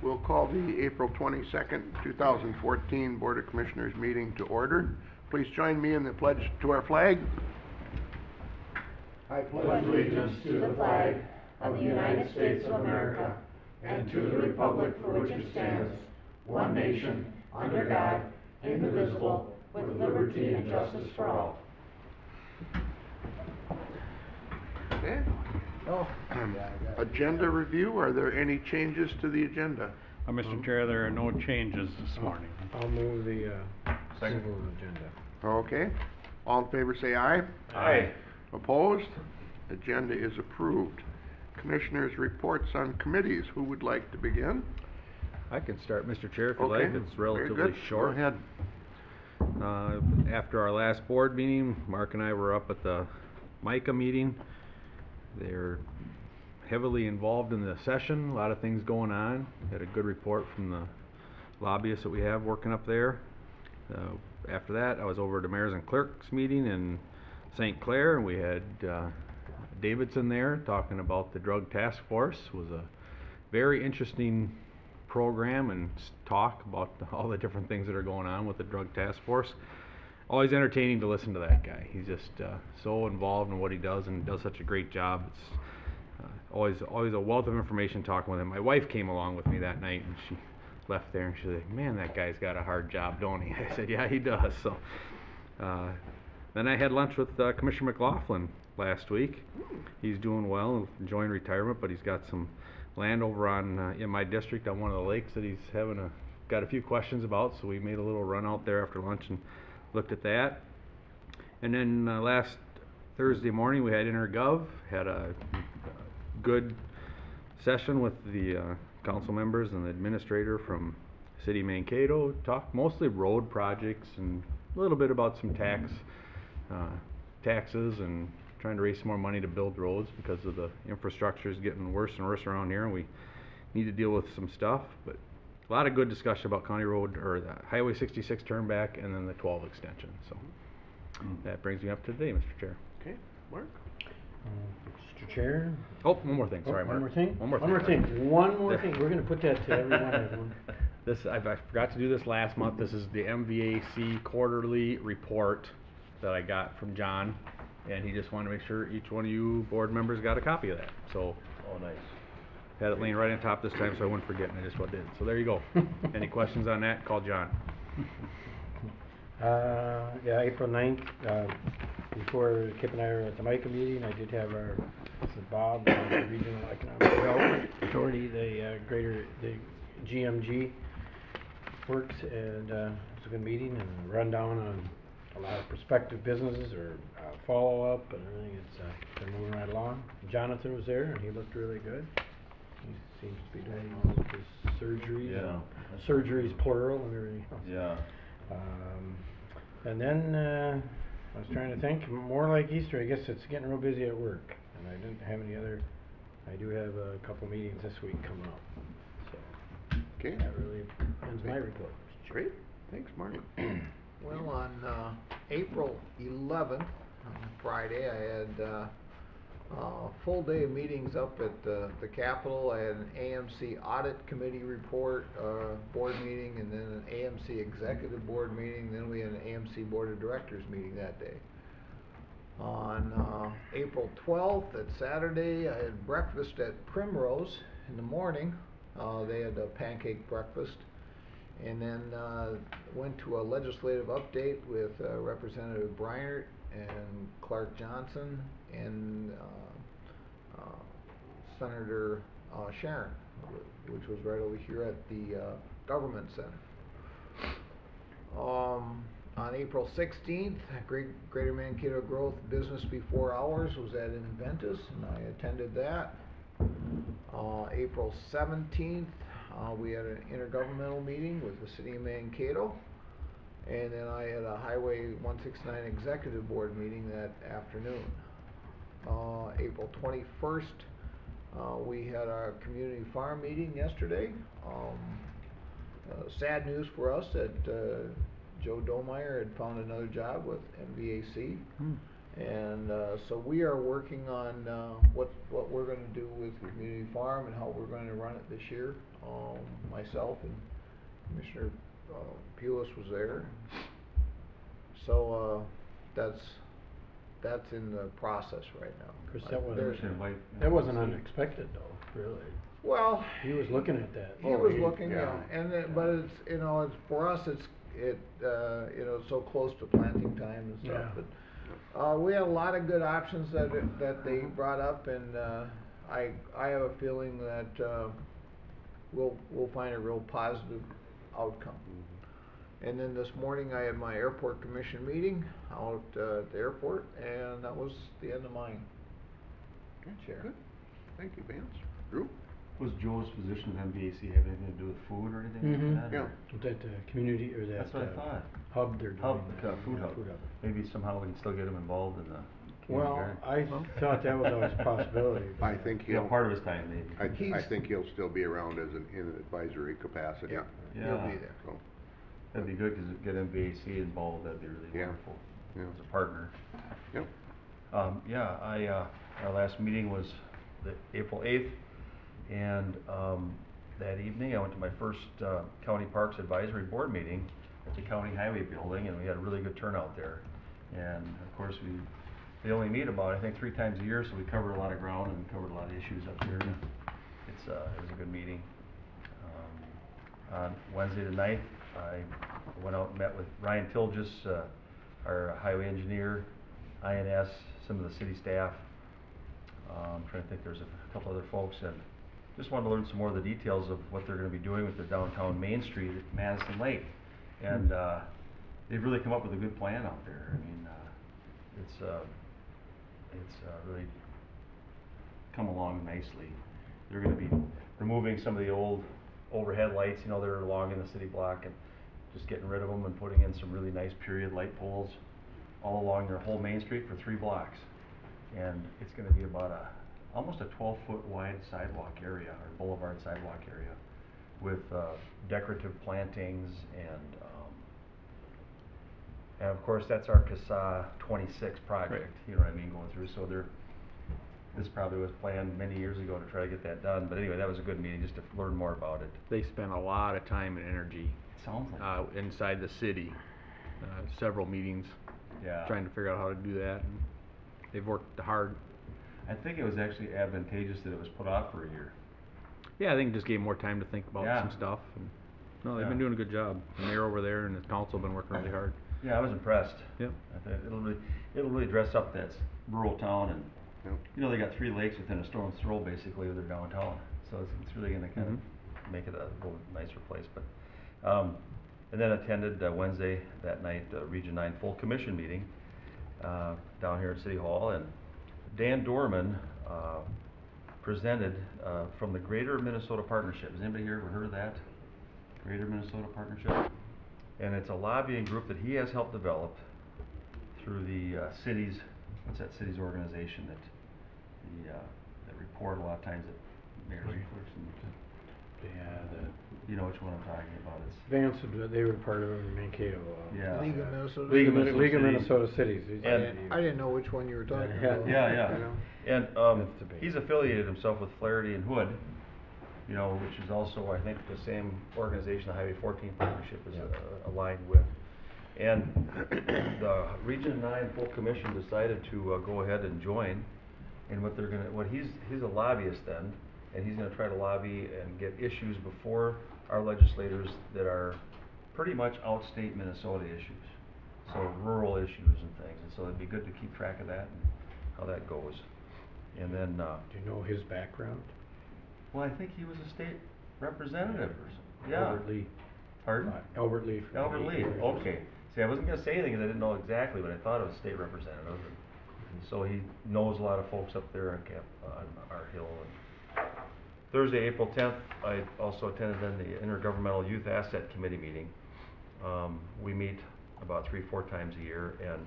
We'll call the April 22nd, 2014 Board of Commissioners meeting to order. Please join me in the pledge to our flag. I pledge allegiance to the flag of the United States of America and to the republic for which it stands, one nation, under God, indivisible, with liberty and justice for all. Okay. Agenda review. Are there any changes to the agenda? Mr. Chair, there are no changes this morning. I'll move the single agenda. Okay. All in favor say aye. Aye. Opposed? Agenda is approved. Commissioners' reports on committees. Who would like to begin? I can start, Mr. Chair, if you Okay. like. It's Very relatively good. short. Go ahead. After our last board meeting, Mark and I were up at the MICA meeting. They're heavily involved in the session, a lot of things going on. Had a good report from the lobbyists that we have working up there. After that, I was over at the Mayors and Clerks meeting in St. Clair, and we had Davidson there talking about the Drug Task Force. It was a very interesting program and talk about all the different things that are going on with the Drug Task Force. Always entertaining to listen to that guy. He's just so involved in what he does and does such a great job. It's always a wealth of information talking with him. My wife came along with me that night, and she left there and she's like, "Man, that guy's got a hard job, don't he?" I said, "Yeah, he does." So then I had lunch with Commissioner McLaughlin last week. He's doing well, enjoying retirement, but he's got some land over on in my district on one of the lakes that he's got a few questions about. So we made a little run out there after lunch and looked at that. And then last Thursday morning we had InterGov, had a good session with the council members and the administrator from City of Mankato. Talked mostly road projects and a little bit about some taxes and trying to raise some more money to build roads because of the infrastructure is getting worse and worse around here, and we need to deal with some stuff. But a lot of good discussion about County Road, or the Highway 66 turnback, and then the 12 extension. So that brings me up to today, Mr. Chair. Okay. Mark? Mr. Chair? Oh, one more thing. Sorry, Mark. One more thing? One more thing. We're going to put that to everyone. I forgot to do this last month. This is the MVAC quarterly report that I got from John, and he just wanted to make sure each one of you board members got a copy of that. So, Oh, nice. had it laying right on top this time so I wouldn't forget, and I just about did. So there you go. Any questions on that? Call John. Yeah, April 9th, before Kip and I were at the MICA meeting, I did have this is Bob, the Regional Economic Development Authority, the GMG works, and it's a good meeting and a rundown on a lot of prospective businesses or follow-up and everything. They're moving right along. Jonathan was there and he looked really good. He seems to be doing all of his surgeries. Yeah. Surgeries plural and everything else. Yeah. And then I was trying to think, more like Easter, I guess it's getting real busy at work. And I didn't have any other, I do have a couple meetings this week coming up. So Okay. that really ends my report. Great. Thanks, Mark. Well, on April 11th, on Friday, I had a full day of meetings up at the Capitol. I had an AMC Audit Committee report board meeting, and then an AMC Executive Board meeting. Then we had an AMC Board of Directors meeting that day. On April 12th, at Saturday, I had breakfast at Primrose in the morning. They had a pancake breakfast. And then went to a legislative update with Representative Breinert and Clark Johnson and Senator Sharon, which was right over here at the Government Center. On April 16th, Greater Mankato Growth Business Before Hours was at Inventus, and I attended that. April 17th, we had an intergovernmental meeting with the City of Mankato, and then I had a Highway 169 Executive Board meeting that afternoon. April 21st, we had our community farm meeting yesterday. Sad news for us that Joe Domeyer had found another job with MVAC, And, so we are working on, what we're gonna do with the community farm and how we're gonna run it this year. Myself and Commissioner, Pulis was there. So, that's in the process right now. Chris, that There's- wasn't unexpected though, really. Well, He was looking at that. he Oh, was he- looking, yeah. yeah, and but it's, you know, it's, for us, it's so close to planting time and stuff, Yeah. but, we had a lot of good options that they brought up, and, I have a feeling that, we'll find a real positive outcome. And then this morning, I had my airport commission meeting out, at the airport, and that was the end of mine. Chair. Good. Thank you, Vance. Drew? Was Joe's position with MBAC have anything to do with food or anything Mhm. like that? Yeah. or- That community, or that That's what I thought. hub they're doing. Hub, there. food Yeah, hub. Maybe somehow we can still get him involved in the Well, community garden. I thought that was always a possibility. I think Yeah, he'll, part of his time maybe. I He's- think he'll still be around as in an advisory capacity. Yeah. He'll Yeah. be there. So, That'd be good, cause get MBAC involved, that'd be really Yeah. wonderful. yeah. As a partner. Yep. Our last meeting was the April 8th, and, that evening I went to my first, County Parks Advisory Board meeting at the County Highway Building, and we had a really good turnout there. And of course, they only meet about, I think, 3 times a year, so we covered a lot of ground and covered a lot of issues up there. And it was a good meeting. On Wednesday the 9th, I went out and met with Ryan Tilges, our highway engineer, INS, some of the city staff. I'm trying to think, there's a couple other folks, and just wanted to learn some more of the details of what they're gonna be doing with their downtown Main Street at Madison Lake. And, they've really come up with a good plan out there. I mean, it's really come along nicely. They're gonna be removing some of the old overhead lights, that are along in the city block, and just getting rid of them and putting in some really nice period light poles all along their whole Main Street for 3 blocks. And it's gonna be about almost a 12-foot wide sidewalk area, or boulevard sidewalk area, with, decorative plantings and of course, that's our CASA 26 project, you know what I mean, going through, so this probably was planned many years ago to try to get that done, but anyway, that was a good meeting, just to learn more about it. They spent a lot of time and energy, It sounds like it. inside the city, several meetings, Yeah. trying to figure out how to do that, and they've worked hard. I think it was actually advantageous that it was put off for a year. Yeah, I think it just gave more time to think about Yeah. some stuff, and, no, they've been Yeah. doing a good job. The mayor over there and the council have been working really hard. Yeah, I was impressed. Yep. I think it'll really dress up that rural town, and, Yep. they got 3 lakes within a stone's throw basically of their downtown, so it's really gonna kind of make it a little nicer place, but, and then attended Wednesday that night, Region 9 full commission meeting, down here at City Hall, and Dan Dorman, presented, from the Greater Minnesota Partnership. Has anybody here ever heard of that? Greater Minnesota Partnership? And it's a lobbying group that he has helped develop through the, city's, what's that city's organization that report a lot of times at mayors and clerks and, Yeah, you know which one I'm talking about, it's. Vance, they were part of Mankato. Yeah. League of Minnesota. League of Cities. League of Cities. Minnesota Cities. And- I didn't know which one you were talking Yeah. about. Yeah. You know? And, That's the base. he's affiliated himself with Flaherty and Hood, which is also, I think, the same organization the Highway 14 Partnership is aligned with. And the Region 9 full commission decided to, go ahead and join, and he's a lobbyist then, and he's gonna try to lobby and get issues before our legislators that are pretty much outstate Minnesota issues. So rural issues and things, and so it'd be good to keep track of that and how that goes. And then, Do you know his background? well, I think he was a state representative or something, yeah. Albert Lee. Pardon? Albert Lee. for Albert 8 Lee, years. okay. See, I wasn't gonna say anything because I didn't know exactly, but I thought it was state representative. And so he knows a lot of folks up there on our hill. And Thursday, April 10th, I also attended then the Intergovernmental Youth Asset Committee meeting. We meet about 3-4 times a year, and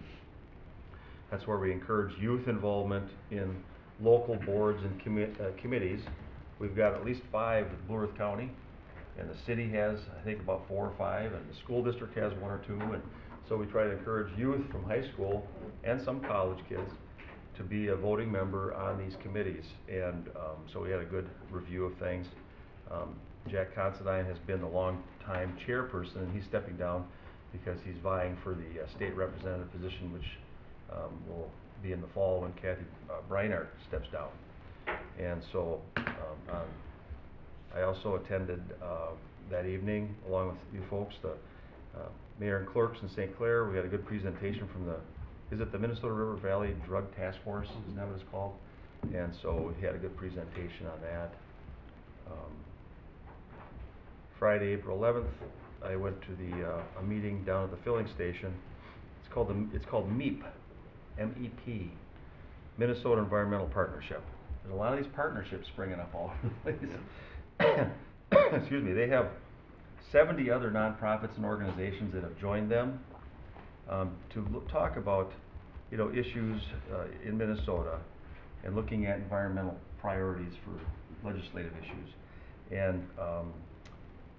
that's where we encourage youth involvement in local boards and committees. We've got at least 5 with Blue Earth County, and the city has, I think, about 4 or 5, and the school district has 1 or 2, and So we try to encourage youth from high school and some college kids to be a voting member on these committees. And so we had a good review of things. Jack Considine has been the long-time chairperson, and he's stepping down because he's vying for the state representative position, which will be in the fall when Kathy Breinart steps down. And so I also attended that evening, along with you folks, the mayor and clerks in St. Clair. We had a good presentation from the Minnesota River Valley Drug Task Force, isn't that what it's called? And so we had a good presentation on that. Friday, April 11th, I went to a meeting down at the filling station. It's called MEEP, M-E-P, Minnesota Environmental Partnership. There's a lot of these partnerships springing up all over the place. Excuse me. They have 70 other nonprofits and organizations that have joined them to talk about, issues in Minnesota and looking at environmental priorities for legislative issues. And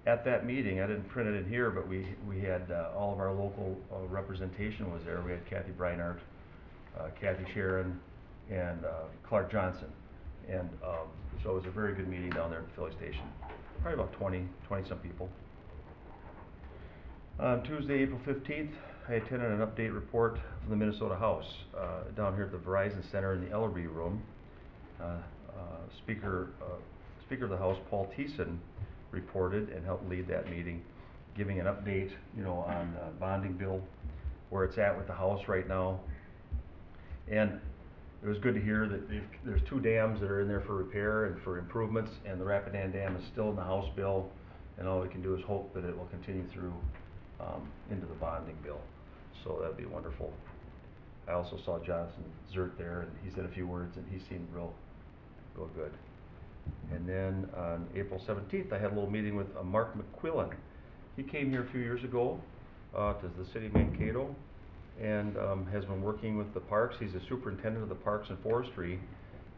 at that meeting, I didn't print it in here, but we had all of our local representation was there. We had Kathy Breinart, Kathy Sharon, and Clark Johnson. And so it was a very good meeting down there at the filling station. Probably about 20 some people. On Tuesday, April 15th, I attended an update report from the Minnesota House down here at the Verizon Center in the Ellerby Room. Speaker of the House, Paul Thiessen, reported and helped lead that meeting, giving an update, on the bonding bill, where it's at with the House right now. And it was good to hear that there's 2 dams that are in there for repair and for improvements, and the Rapidan Dam is still in the House bill, and all we can do is hope that it will continue through into the bonding bill. So that'd be wonderful. I also saw Jonathan Zert there, and he said a few words, and he seemed real good. And then on April 17th, I had a little meeting with Mark McQuillan. He came here a few years ago to the city of Mankato, and has been working with the parks. He's a superintendent of the Parks and Forestry,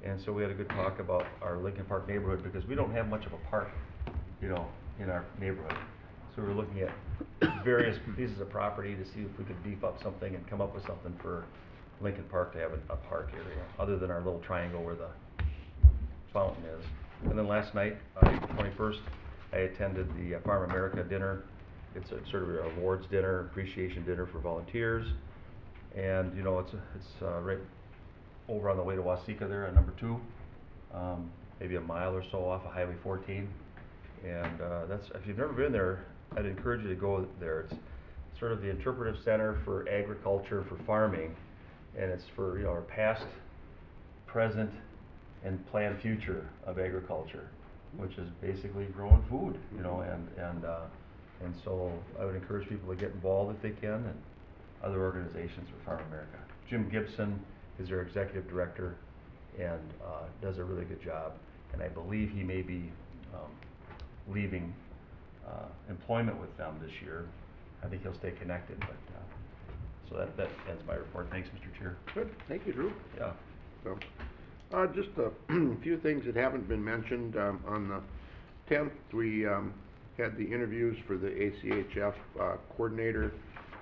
and so we had a good talk about our Lincoln Park neighborhood, because we don't have much of a park, in our neighborhood. So we were looking at various pieces of property to see if we could beef up something and come up with something for Lincoln Park to have a park area, other than our little triangle where the fountain is. And then last night, April 21st, I attended the Farm America dinner. It's a sort of an awards dinner, appreciation dinner for volunteers. And it's right over on the way to Waseca there on number 2, maybe a mile or so off of Highway 14. And if you've never been there, I'd encourage you to go there. It's sort of the interpretive center for agriculture, for farming, and it's for our past, present, and planned future of agriculture, which is basically growing food, and so I would encourage people to get involved if they can, and other organizations with Farm America. Jim Gibson is their executive director, and does a really good job, and I believe he may be leaving employment with them this year. I think he'll stay connected, but so that ends my report. Thanks, Mr. Chair. Good, thank you, Drew. Yeah. So, just a few things that haven't been mentioned. On the 10th, we had the interviews for the ACHF coordinator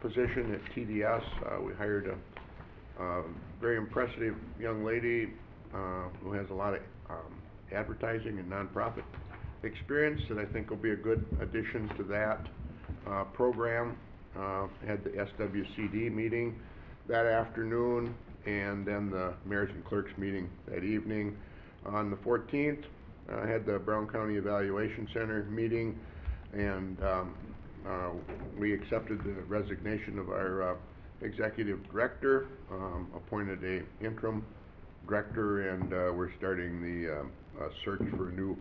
position at TDS. We hired a very impressive young lady who has a lot of advertising and nonprofit experience that I think will be a good addition to that program. Had the SWCD meeting that afternoon, and then the mayors and clerks meeting that evening. On the 14th, I had the Brown County Evaluation Center meeting, and we accepted the resignation of our executive director, appointed a interim director, and we're starting the search for a new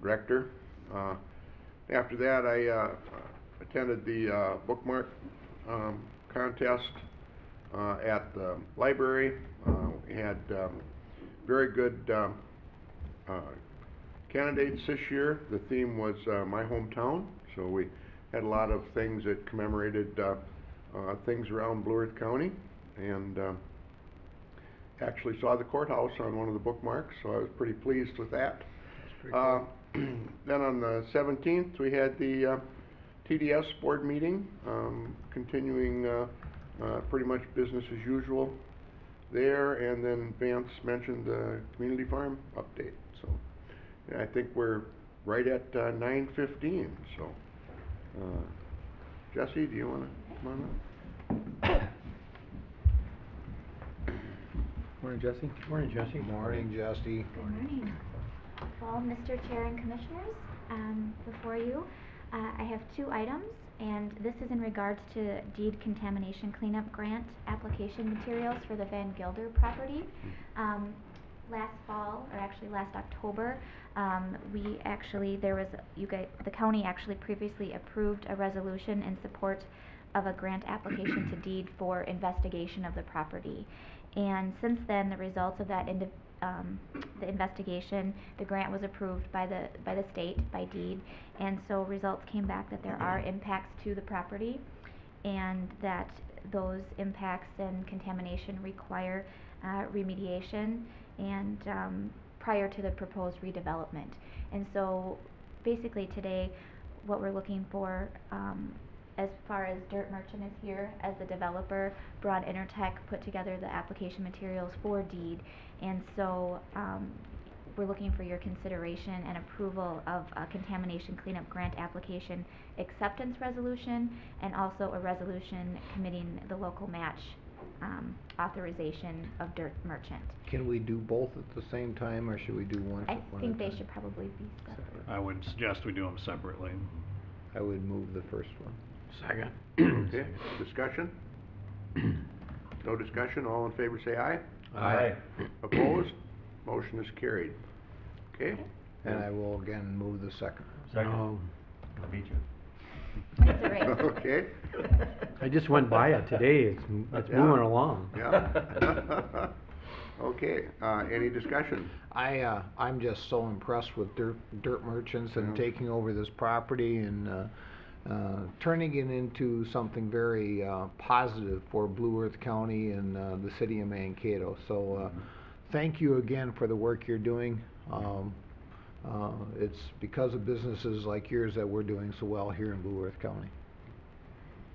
director. After that, I attended the bookmark contest at the library. We had very good candidates this year. The theme was my hometown, so we had a lot of things that commemorated things around Blue Earth County, and actually saw the courthouse on one of the bookmarks, so I was pretty pleased with that. Then on the 17th, we had the TDS board meeting, continuing, pretty much business as usual there, and then Vance mentioned the community farm update, so. And I think we're right at, 9:15, so, Jesse, do you wanna come on up? Morning, Jesse. Morning, Jesse. Morning, Jesse. Good morning. Well, Mr. Chair and Commissioners, before you, I have 2 items, and this is in regards to deed contamination cleanup grant application materials for the Van Gilder property. Last fall, or actually last October, the county actually previously approved a resolution in support of a grant application to deed for investigation of the property. And since then, the results of that the investigation, the grant was approved by the state by deed, and so results came back that there are impacts to the property, and that those impacts and contamination require remediation and prior to the proposed redevelopment. And so basically today, what we're looking for, as far as Dirt Merchant is here as the developer, Broad Intertech put together the application materials for deed, and so we're looking for your consideration and approval of a contamination cleanup grant application acceptance resolution, and also a resolution committing the local match authorization of Dirt Merchant. Can we do both at the same time, or should we do one I at one think at a they time? should probably be separate. I would suggest we do them separately. I would move the first one. Second. Okay, discussion? No discussion, all in favor say aye. Aye. Opposed? Motion is carried. Okay? And I will again move the second. Second. No. I beat you. It's a race. Okay. I just went by it today, it's Yeah. moving along. Yeah. Okay, any discussion? I'm just so impressed with Dirt Merchants and Yeah. taking over this property and turning it into something very positive for Blue Earth County and the city of Mankato. So thank you again for the work you're doing. It's because of businesses like yours that we're doing so well here in Blue Earth County.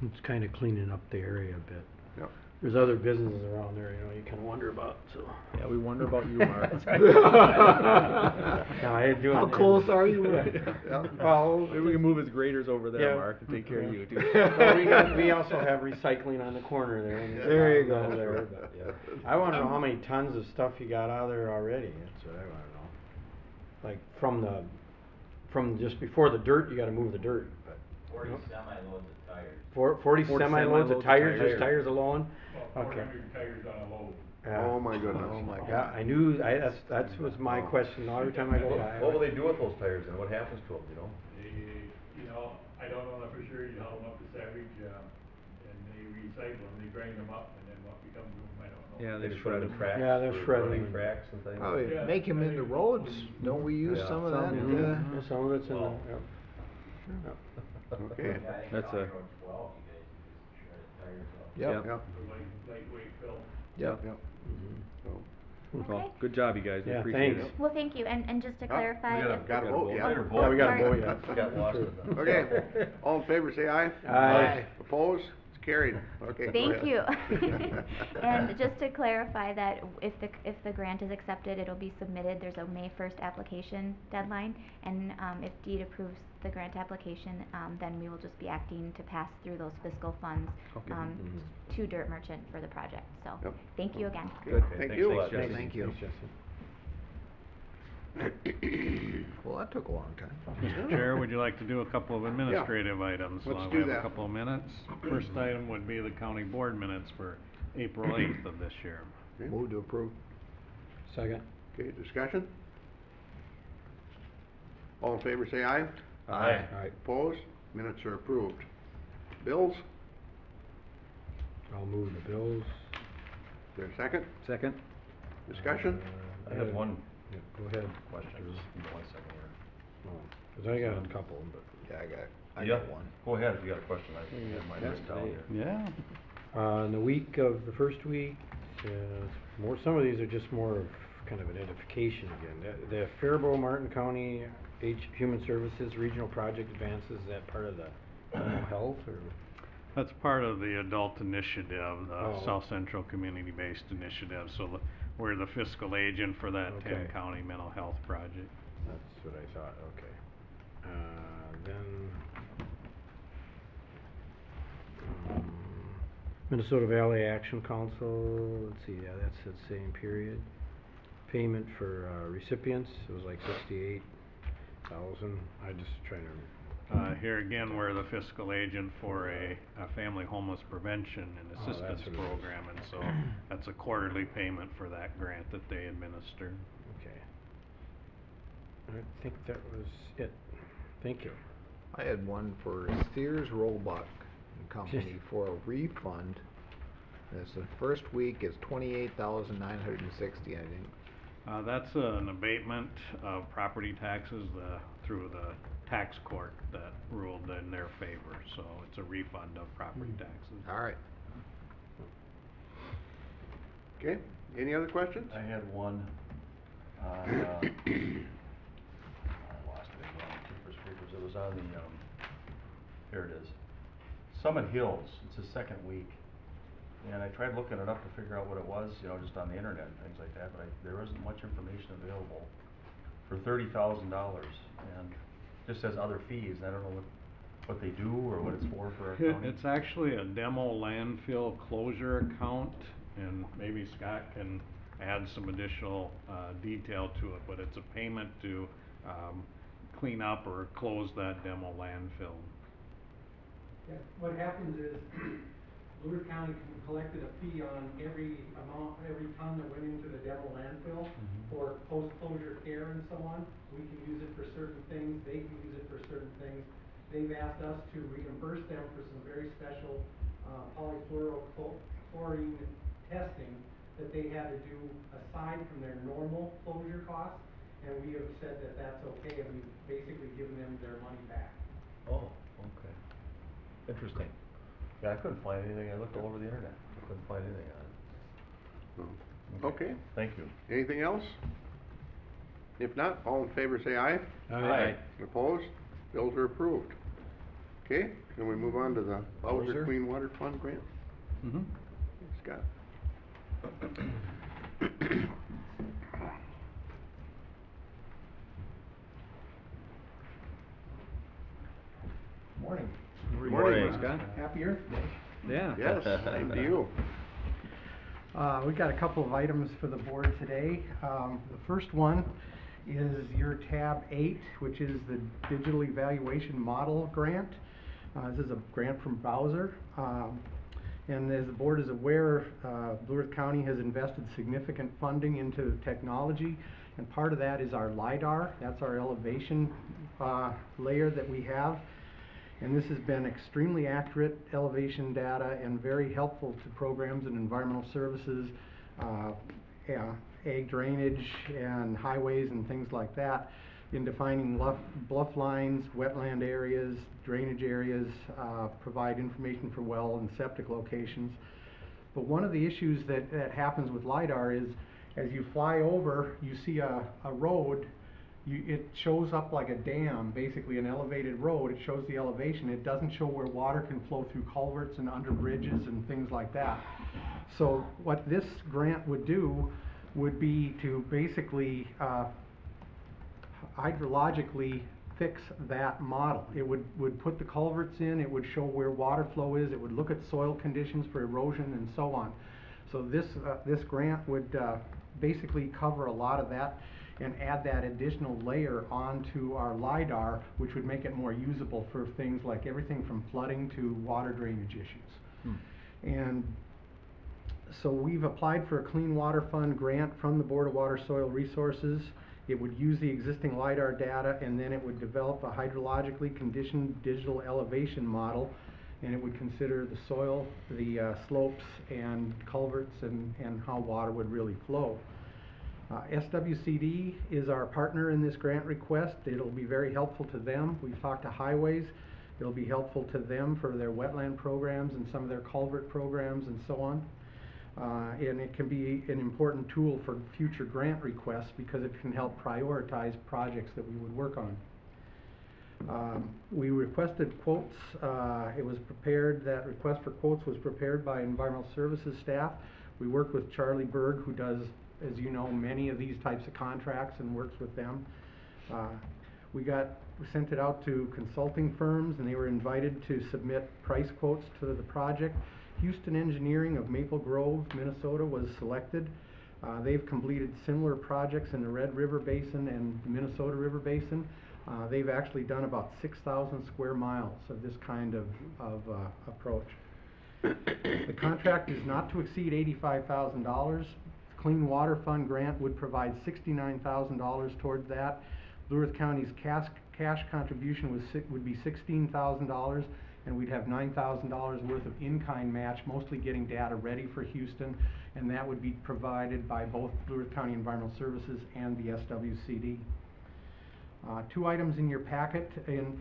It's kinda cleaning up the area a bit. Yep. There's other businesses around there, you kinda wonder about, so. Yeah, we wonder about you, Mark. No, I do How it. close are you? Yeah. Well, Maybe we can move his graders over there, Yeah. Mark, and take care of you too. Well, we also have recycling on the corner there. And There you go. down there, but, yeah. I wanna know how many tons of stuff you got out of there already, that's what I wanna know. Like, from just before the dirt, you gotta move the dirt, but. 40 semi-loads of tires. 40 40 semi-loads of tires, just tires. tires alone? About Okay. 400 tires on a load. Yeah. Oh, my goodness. Oh, my Yeah, God. I knew, that's was my question, every time I go by. What will they do with those tires and what happens to them, you know? I don't know that for sure, you haul them up to Savage, and they recycle them, they grind them up, and then what becomes of them, I don't know. Yeah, they Just shred put 'em in them. cracks, Yeah, they're or shredding running them. cracks and things. Probably Yeah, make them I into think roads. when- Don't we use Yeah. some of that? Some, uh, yeah, some of it's in the, Well, yeah. Okay. That's a- County Road 12, you guys use shredded tires up. Yep. Yep. Lightweight fill. Yep. Yep. So, Well, Okay. good job, you guys, we Yeah, appreciate thanks. it. Well, thank you, and just to Oh, clarify, we if- got a vote, yeah. Oh, your Yeah, we got a sorry. vote, yeah. Got lost in the. Okay, all in favor say aye. Aye. Opposed? It's carried. Okay, go Thank you. ahead. And just to clarify that if the grant is accepted, it'll be submitted, there's a May 1st application deadline, and if deed approves the grant application, then we will just be acting to pass through those fiscal funds Okay. to Dirt Merchant for the project, so, Yep. thank you again. Good, Okay, thank thanks, you. thanks, Jesse. Thank you. Thanks, Jesse. Well, that took a long time. Mr. Chair, would you like to do a couple of administrative items? Let's while do we have that. a couple of minutes. First item would be the county board minutes for April 8th of this year. Okay. Move to approve. Second. Okay, discussion? All in favor say aye. Aye. Alright, Opposed? Minutes are approved. Bills? I'll move the bills. Is there a second? Second? Discussion? I have one Yeah, go ahead. question, Mr. just give me 1 second here. Cause I got a couple, but. Yeah, I Yeah, got one. Go ahead, if you got a question, I can have mine Yeah, written down here. Yeah. In the week of the first week, some of these are just more of kind of an edification again. The Faribault Martin County Human Services Regional Project Advances, is that part of the mental health, or? That's part of the adult initiative, the Oh. South Central Community-Based Initiative, so we're the fiscal agent for that Okay. 10-county mental health project. That's what I thought, okay. Then, Minnesota Valley Action Council, let's see, yeah, that's the same period. Payment for, recipients, it was like 68,000, I just trying to, Here again, we're the fiscal agent for a family homeless prevention and Oh, that's assistance what it is. program, and so that's a quarterly payment for that grant that they administer. okay. I think that was it, thank you. I had one for Sears Roebuck and Company for a refund. This, the first week is 28,960, I think. That's an abatement of property taxes through the tax court that ruled in their favor, so it's a refund of property taxes. All right. Okay, any other questions? I had one on, I lost it again, Keepers Creepers, it was on the, here it is. Summit Hills, it's the second week, and I tried looking it up to figure out what it was, you know, just on the internet and things like that, but there isn't much information available for $30,000, and just says other fees, I don't know what they do or what it's for our county. It's actually a demo landfill closure account, and maybe Scott can add some additional detail to it, but it's a payment to clean up or close that demo landfill. Yeah, what happens is, Lewis County collected a fee on every ton that went into the demo landfill for post-closure care and so on. We can use it for certain things, they can use it for certain things. They've asked us to reimburse them for some very special polyfluorochlorine testing that they had to do aside from their normal closure costs, and we have said that that's okay, and we've basically given them their money back. Oh, okay. Interesting. Yeah, I couldn't find anything, I looked all over the internet, I couldn't find anything on it. Okay, Thank you. anything else? If not, all in favor say aye. Aye. Opposed? Bills are approved. Okay, can we move on to the Bowser Bowser? Clean Water Fund grant? Mm-hmm. Scott? Morning. Morning. Scott? Happy Earth Day. Yeah. Yes, same to you. We've got a couple of items for the board today. The first one is your tab 8, which is the Digital Evaluation Model Grant. This is a grant from Bowser. And as the board is aware, Blue Earth County has invested significant funding into technology, and part of that is our LiDAR. That's our elevation layer that we have. And this has been extremely accurate elevation data and very helpful to programs and environmental services, ag drainage and highways and things like that, in defining bluff lines, wetland areas, drainage areas, provide information for well and septic locations. But one of the issues that happens with LiDAR is, as you fly over, you see a road, it shows up like a dam, basically an elevated road. It shows the elevation. It doesn't show where water can flow through culverts and under bridges and things like that. So what this grant would do would be to basically hydrologically fix that model. It would put the culverts in, it would show where water flow is, it would look at soil conditions for erosion and so on. So this grant would basically cover a lot of that and add that additional layer onto our LiDAR, which would make it more usable for things like everything from flooding to water drainage issues. And so we've applied for a Clean Water Fund grant from the Board of Water Soil Resources. It would use the existing LiDAR data, and then it would develop a hydrologically conditioned digital elevation model, and it would consider the soil, the slopes and culverts and how water would really flow. SWCD is our partner in this grant request. It'll be very helpful to them. We've talked to Highways. It'll be helpful to them for their wetland programs and some of their culvert programs and so on. And it can be an important tool for future grant requests because it can help prioritize projects that we would work on. We requested quotes, that request for quotes was prepared by Environmental Services staff. We worked with Charlie Berg, who does, as you know, many of these types of contracts and works with them. We sent it out to consulting firms, and they were invited to submit price quotes to the project. Houston Engineering of Maple Grove, Minnesota was selected. They've completed similar projects in the Red River Basin and the Minnesota River Basin. They've actually done about 6,000 square miles of this kind of approach. The contract is not to exceed $85,000. Clean Water Fund grant would provide $69,000 towards that. Blue Earth County's cash contribution would be $16,000, and we'd have $9,000 worth of in-kind match, mostly getting data ready for Houston, and that would be provided by both Blue Earth County Environmental Services and the SWCD. Two items in your packet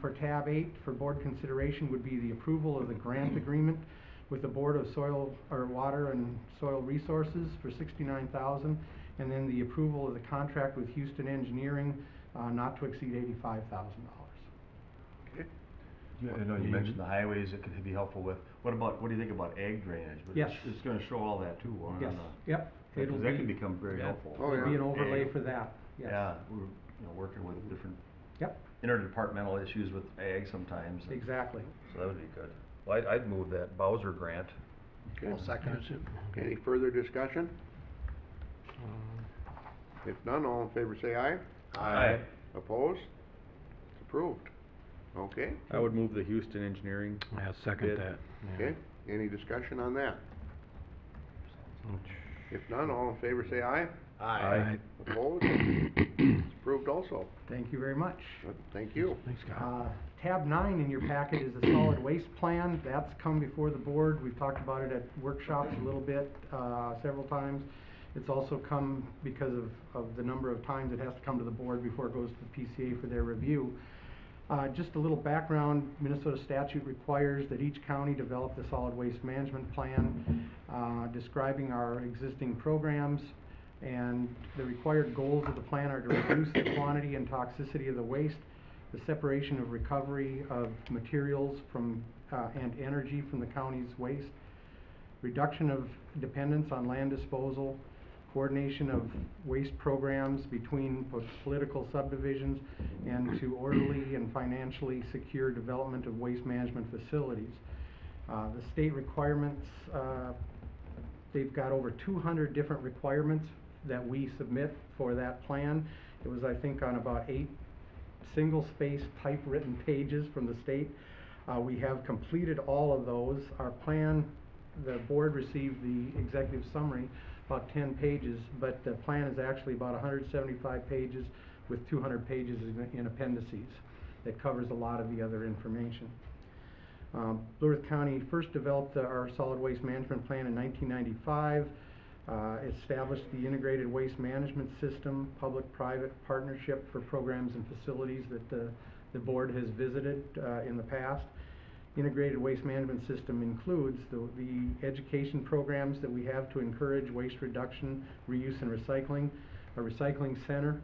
for tab 8 for board consideration would be the approval of the grant agreement with the Board of Water and Soil Resources for $69,000, and then the approval of the contract with Houston Engineering not to exceed $85,000. Okay. I know you mentioned the highways that could be helpful with. What do you think about ag drainage? But Yes. It's gonna show all that too, won't it? Yes, yep. Because that could become very helpful. Oh, It'll be yeah. an overlay Ag. for that, yes. Yeah, we're, working with different Yep, interdepartmental issues with ag sometimes. and exactly. So that would be good. Well, I'd move that Bowser grant. Okay. I'll second it. Any further discussion? If none, all in favor say aye. Aye. Opposed? It's approved. Okay, I would move the Houston Engineering. I'll second Bid. that. yeah. okay. Any discussion on that? If none, all in favor say aye. Aye. Opposed? It's approved also. Thank you very much. Good, thank you. Thanks, Scott. Tab 9 in your packet is the solid waste plan. That's come before the board. We've talked about it at workshops a little bit, several times. It's also come because of the number of times it has to come to the board before it goes to the PCA for their review. Just a little background, Minnesota statute requires that each county develop the solid waste management plan, describing our existing programs, and the required goals of the plan are to reduce the quantity and toxicity of the waste, the separation of recovery of materials from, and energy from the county's waste, reduction of dependence on land disposal, coordination of waste programs between political subdivisions, and to orderly and financially secure development of waste management facilities. The state requirements, they've got over 200 different requirements that we submit for that plan. It was, I think, on about 8 single-spaced typewritten pages from the state. We have completed all of those. Our plan, the board received the executive summary, about 10 pages, but the plan is actually about 175 pages with 200 pages in appendices that covers a lot of the other information. Blue Earth County first developed our solid waste management plan in 1995. Established the integrated waste management system, public-private partnership for programs and facilities that the board has visited in the past. Integrated waste management system includes the education programs that we have to encourage waste reduction, reuse, and recycling, a recycling center,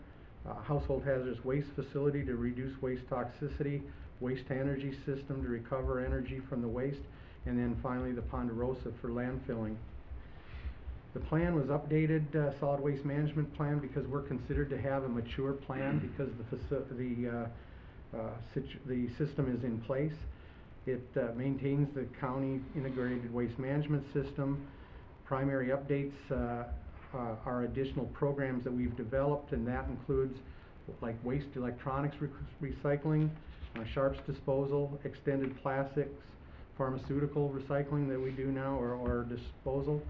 a household hazardous waste facility to reduce waste toxicity, waste-to-energy system to recover energy from the waste, and then finally the Ponderosa for landfilling. The plan was updated, solid waste management plan, because we're considered to have a mature plan because the system is in place. It maintains the county integrated waste management system. Primary updates are additional programs that we've developed, and that includes like waste electronics recycling, sharps disposal, extended plastics, pharmaceutical recycling that we do now, or disposal.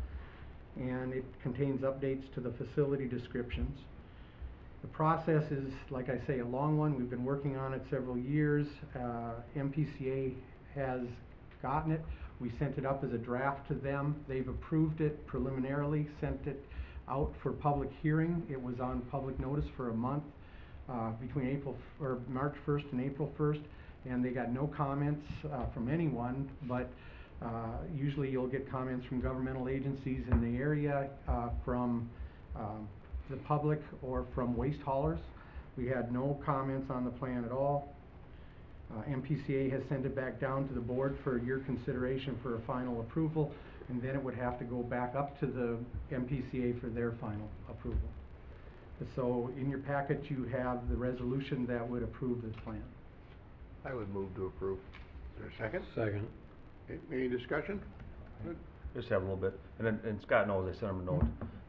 And it contains updates to the facility descriptions. The process is, like I say, a long one. We've been working on it several years. MPCA has gotten it. We sent it up as a draft to them. They've approved it preliminarily, sent it out for public hearing. It was on public notice for a month between March 1st and April 1st, and they got no comments from anyone, but usually you'll get comments from governmental agencies in the area, from the public, or from waste haulers. We had no comments on the plan at all. MPCA has sent it back down to the board for your consideration for a final approval, and then it would have to go back up to the MPCA for their final approval. So in your packet, you have the resolution that would approve this plan. I would move to approve. Is there a second? Second. Okay, any discussion? Good. Just have a little bit, and then, and Scott knows, I sent him a note,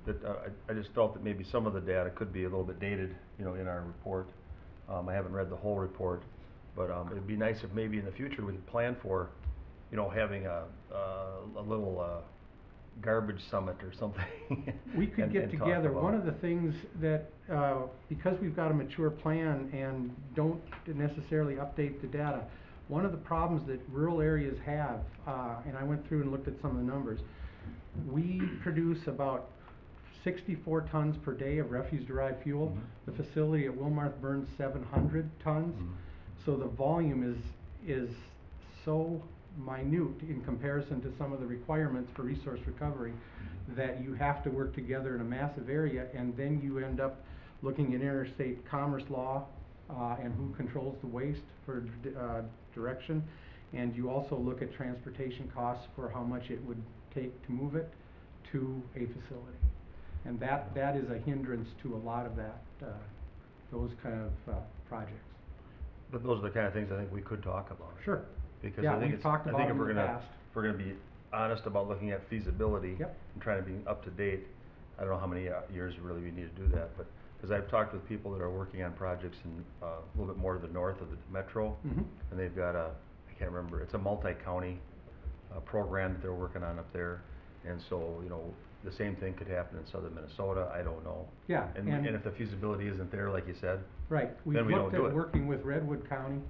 that, I just felt that maybe some of the data could be a little bit dated, you know, in our report. I haven't read the whole report, but, it'd be nice if maybe in the future we could plan for, you know, having a little, garbage summit or something. We could and- get and talk together, about- one of the things that, because we've got a mature plan and don't necessarily update the data, one of the problems that rural areas have, and I went through and looked at some of the numbers, we produce about 64 tons per day of refuse-derived fuel. Mhm. The facility at Wilmarth burns 700 tons. Mhm. So the volume is so minute in comparison to some of the requirements for resource recovery that you have to work together in a massive area, and then you end up looking at interstate commerce law and who controls the waste for direction, and you also look at transportation costs for how much it would take to move it to a facility. And that is a hindrance to a lot of that, those kind of projects. But those are the kind of things I think we could talk about. Sure. Because Yeah, I think we've it's, talked I about think it if in we're the gonna, past. if we're gonna be honest about looking at feasibility. Yep. And trying to be up to date, I don't know how many years really we need to do that, but, cause I've talked with people that are working on projects in, a little bit more to the north of the metro. Mhm. And they've got I can't remember, it's a multi-county, program that they're working on up there. And so, you know, the same thing could happen in southern Minnesota, I don't know. Yeah, And if the feasibility isn't there, like you said, right, we've then we don't looked do at it. working with Redwood County.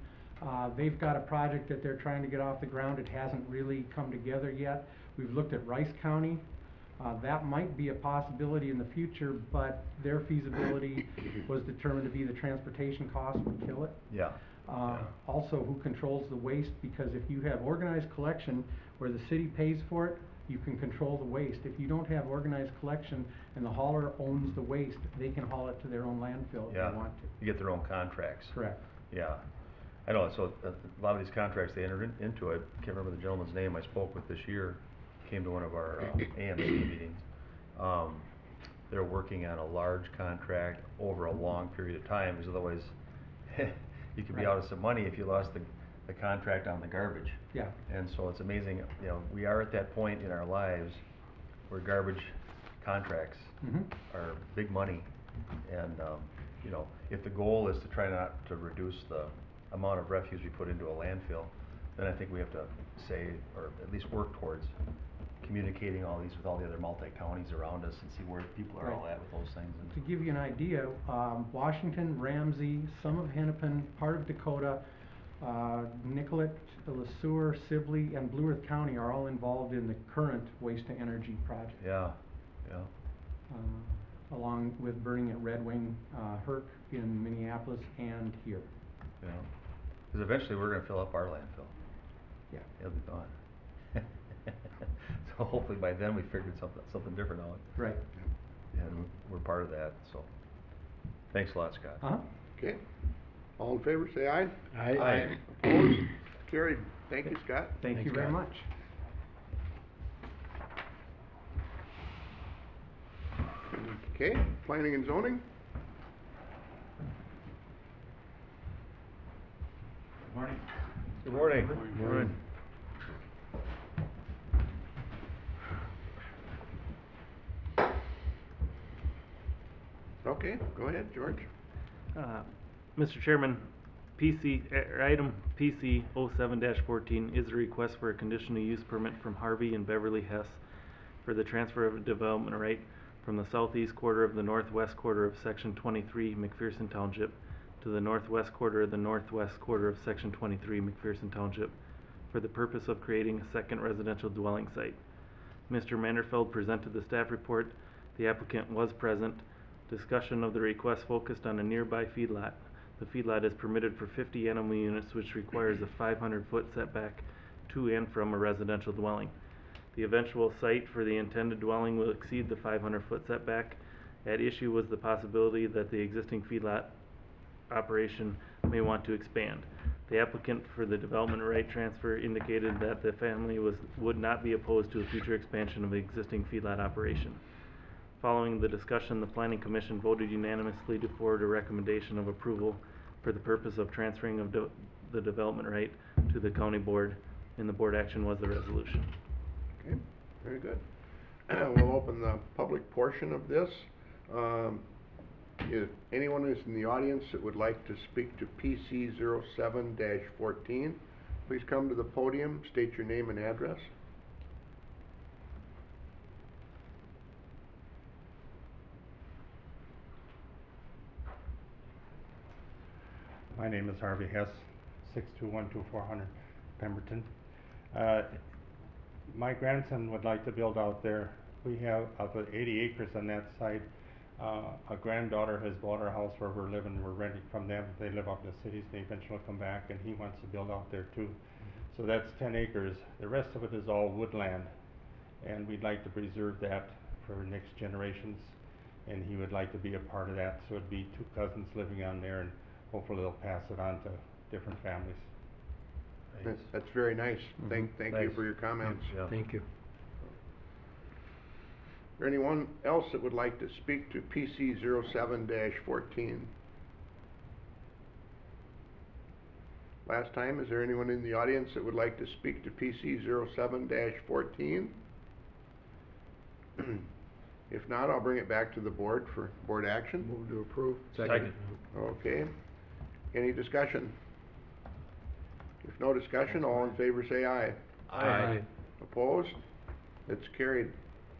They've got a project that they're trying to get off the ground, it hasn't really come together yet. We've looked at Rice County, that might be a possibility in the future, but their feasibility was determined to be the transportation costs would kill it. yeah. Also, who controls the waste, because if you have organized collection where the city pays for it, you can control the waste. If you don't have organized collection and the hauler owns the waste, they can haul it to their own landfill if Yeah, they want to. you get their own contracts. Correct. Yeah, I know, so a lot of these contracts, they entered into it, can't remember the gentleman's name I spoke with this year, came to one of our AMC meetings. They're working on a large contract over a long period of time, because otherwise, you could be out of some money if you lost the contract on the garbage. Yeah. And so it's amazing, you know, we are at that point in our lives where garbage contracts Mhm. are big money. And, you know, if the goal is to try not to reduce the amount of refuse we put into a landfill, then I think we have to say, or at least work towards communicating all these with all the other multi-counties around us and see where people are all Right. at with those things. And To give you an idea, Washington, Ramsey, some of Hennepin, part of Dakota, Nicollet, LeSueur, Sibley, and Blue Earth County are all involved in the current waste-to-energy project. yeah, yeah, Along with burning at Red Wing, Herc in Minneapolis and here. yeah. Because eventually we're gonna fill up our landfill. Yeah. It'll be gone. So hopefully by then we figured something different out. Right. And we're part of that, so. Thanks a lot, Scott. Uh-huh. Okay, all in favor, say aye. Aye. Opposed? Carried. Thank you, Scott. Thank you Thanks, very Scott. much. Okay, planning and zoning? Morning. Good morning. Morning. Okay, go ahead, George. Mr. Chairman, item PC 07-14 is a request for a conditional use permit from Harvey and Beverly Hess for the transfer of a development right from the southeast quarter of the northwest quarter of Section 23 McPherson Township to the northwest quarter of the northwest quarter of Section 23 McPherson Township for the purpose of creating a second residential dwelling site. Mr. Manderfeld presented the staff report. The applicant was present. Discussion of the request focused on a nearby feedlot. The feedlot is permitted for 50 animal units, which requires a 500-foot setback to and from a residential dwelling. The eventual site for the intended dwelling will exceed the 500-foot setback. At issue was the possibility that the existing feedlot operation may want to expand. The applicant for the development right transfer indicated that the family would not be opposed to a future expansion of the existing feedlot operation. Following the discussion, the planning commission voted unanimously to forward a recommendation of approval for the purpose of transferring of the development right to the county board, and the board action was the resolution. Okay, very good. We'll open the public portion of this. If anyone is in the audience that would like to speak to PC 07-14, please come to the podium, state your name and address. My name is Harvey Hess, 6212400 Pemberton. My grandson would like to build out there. We have about 80 acres on that site. A granddaughter has bought our house where we're living. We're renting from them. They live up in the cities. They eventually come back, and he wants to build out there too. So that's 10 acres. The rest of it is all woodland, and we'd like to preserve that for next generations. And he would like to be a part of that. So it'd be two cousins living on there, and hopefully they'll pass it on to different families. That's very nice. Thank you Thanks. for your comments. Yeah. Thank you. Is there anyone else that would like to speak to PC 07-14? Last time, is there anyone in the audience that would like to speak to PC 07-14? If not, I'll bring it back to the board for board action. Move to approve. Second. Okay. Any discussion? If no discussion, all in favor say aye. Aye. Opposed? It's carried.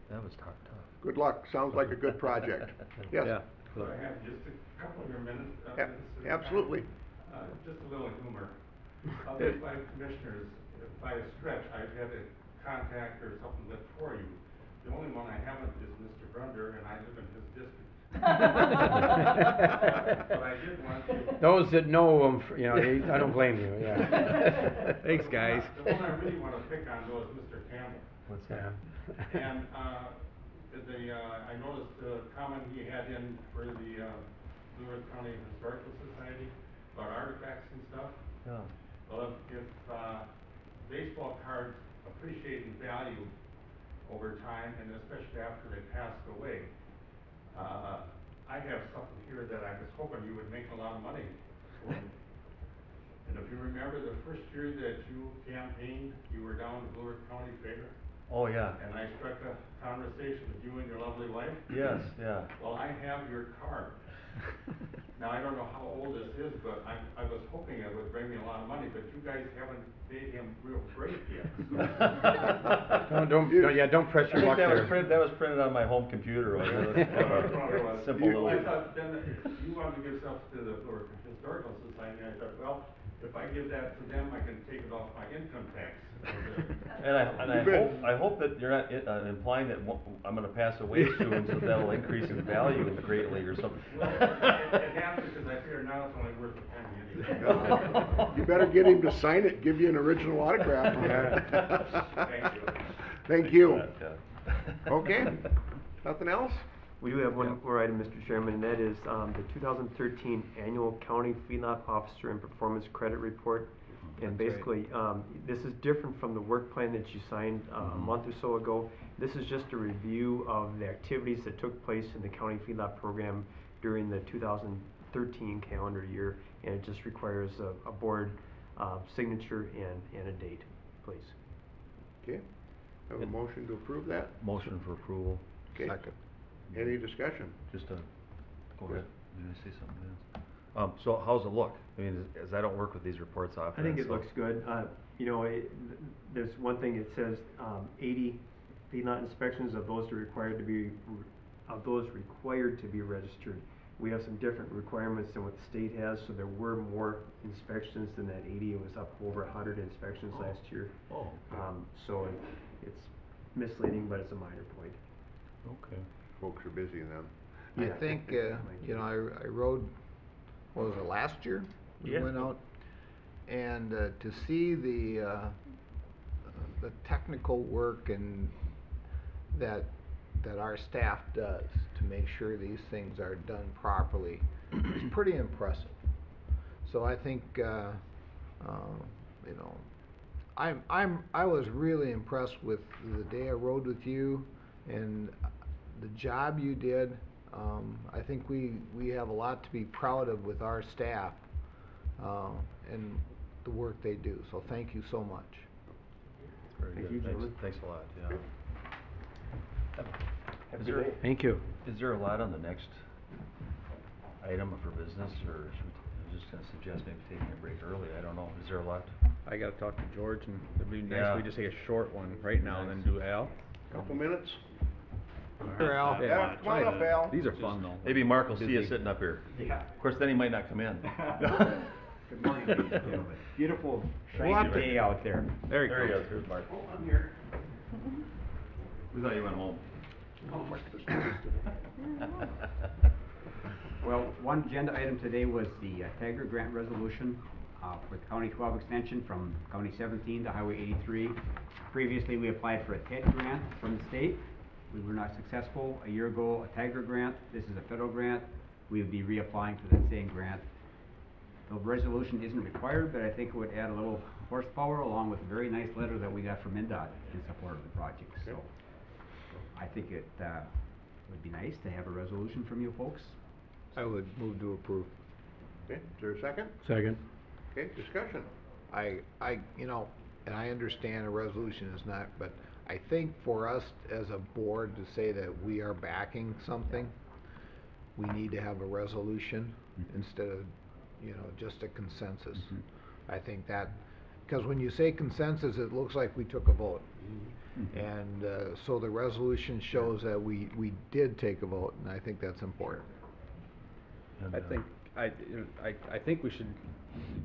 That was tough. Good luck. Sounds like a good project. Yes? Yeah. So I have just a couple of your minutes. Absolutely. Just a little humor. Of the 5 commissioners, by a stretch, I've had a contact or something that for you. The only one I haven't is Mr. Grunder, and I live in his district. But I did want to. Those that know him, I don't blame you, yeah. Thanks, guys. The one I really want to pick on though is Mr. Campbell. What's Yeah. And, I noticed the comment he had in for the, Blue Earth County Historical Society about artifacts and stuff. Yeah. Well, if baseball cards appreciate in value over time, and especially after they passed away, I have something here that I was hoping you would make a lot of money for. And if you remember the first year that you campaigned, you were down at Blue Earth County Fair, Oh, yeah. and I struck a conversation with you and your lovely wife. Yes, yeah. Well, I have your card. Now, I don't know how old this is, but I was hoping it would bring me a lot of money, but you guys haven't made him real great yet. Don't press your luck there. That was printed on my home computer. Simple little. I thought then you wanted to give stuff to the Historical Society, and I thought, well, if I give that to them, I can take it off my income tax. And I hope that you're not implying that I'm gonna pass away soon, so that'll increase in value greatly or something. Well, it has to, because I figure now it's only worth a penny anyway. You better get him to sign it, give you an original autograph. Thank you. Thank you. Yeah. Okay, nothing else? We do have one more item, Mr. Chairman, and that is the 2013 Annual County Feedlot Officer and Performance Credit Report. And That's basically, this is different from the work plan that you signed a month or so ago. This is just a review of the activities that took place in the county feedlot program during the 2013 calendar year, and it just requires a board signature and a date, please. Okay, have a motion to approve that? Motion for approval. Okay. Any discussion? Just go ahead. Did I say something else? So how's it look? I mean, as I don't work with these reports often. I think it so- looks good. There's one thing, it says 80 feedlot inspections of those required to be registered. We have some different requirements than what the state has, so there were more inspections than that 80. It was up over 100 inspections last year. Oh. So it's misleading, but it's a minor point. Okay. Folks are busy then. I think, I rode, what was it, last year? We Yeah. went out, and to see the technical work and that our staff does to make sure these things are done properly is pretty impressive. So I think You know, I was really impressed with the day I rode with you and the job you did. I think we have a lot to be proud of with our staff, and the work they do, so thank you so much. Very Thank good. you, gentlemen. Thanks a lot, yeah. Have Is a good there- day. Thank you. Is there a lot on the next item for business, or should we, I was just gonna suggest maybe taking a break early, I don't know, is there a lot? I gotta talk to George, and it'd be nice Yeah. if we just take a short one right now and then do Al. Couple minutes? Sure, Al. Yeah, come on up, Al. These are fun though. Maybe Mark will see you Busy. sitting up here. Yeah. Of course, then he might not come in. Good morning, ladies and gentlemen. Beautiful, Thank shiny you. day out there. There he There he goes. goes, here's Mark. Oh, I'm here. We thought you went home. Well, one agenda item today was the Tiger Grant Resolution for the County 12 extension from County 17 to Highway 83. Previously, we applied for a TED grant from the state. We were not successful. A year ago, a Tiger grant. This is a federal grant. We would be reapplying for that same grant. The resolution isn't required, but I think it would add a little horsepower along with a very nice letter that we got from MnDOT in support of the project. So I think it would be nice to have a resolution from you folks. I would move to approve. Okay, is there a second? Second. Okay, discussion. You know, and I understand a resolution is not, but I think for us as a board to say that we are backing something, we need to have a resolution instead of, you know, just a consensus. I think that, because when you say consensus, it looks like we took a vote. And so the resolution shows that we did take a vote, and I think that's important. And, I think we should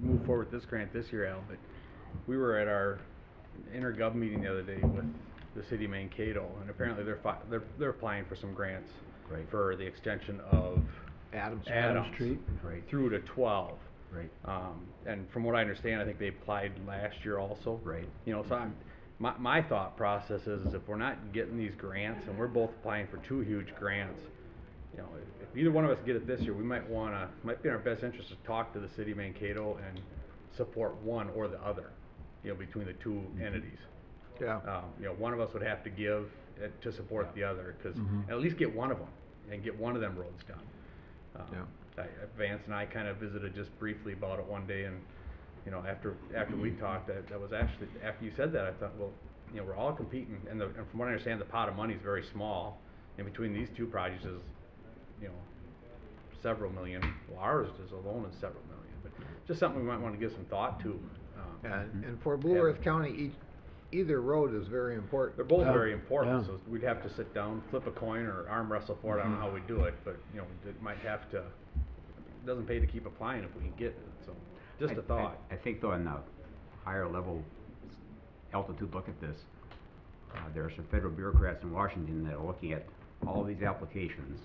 move forward with this grant this year, Al, but we were at our intergov meeting the other day with the city of Mankato, and apparently they're applying for some grants Right. for the extension of Adams Street Right. through to 12. Right. And from what I understand, I think they applied last year also. Right. You know, so my thought process is if we're not getting these grants, and we're both applying for two huge grants, you know, if either one of us get it this year, we might be in our best interest to talk to the city of Mankato and support one or the other, you know, between the two entities. Yeah. You know, one of us would have to give to support the other, because at least get one of them, and get one of them roads done. Vance and I kind of visited just briefly about it one day, and, you know, after we talked, that was actually, after you said that, I thought, well, you know, we're all competing, and from what I understand, the pot of money is very small, and between these two projects is, you know, several million. Well, ours is alone is several million, but just something we might want to give some thought to. And for Blue Earth County, either road is very important. They're both Yeah. very important, Yeah. so we'd have to sit down, flip a coin, or arm wrestle for it. I don't know how we do it, but, you know, it might have to, it doesn't pay to keep applying if we can get it, so, just a thought. I think though, on the higher level altitude look at this, there are some federal bureaucrats in Washington that are looking at all these applications.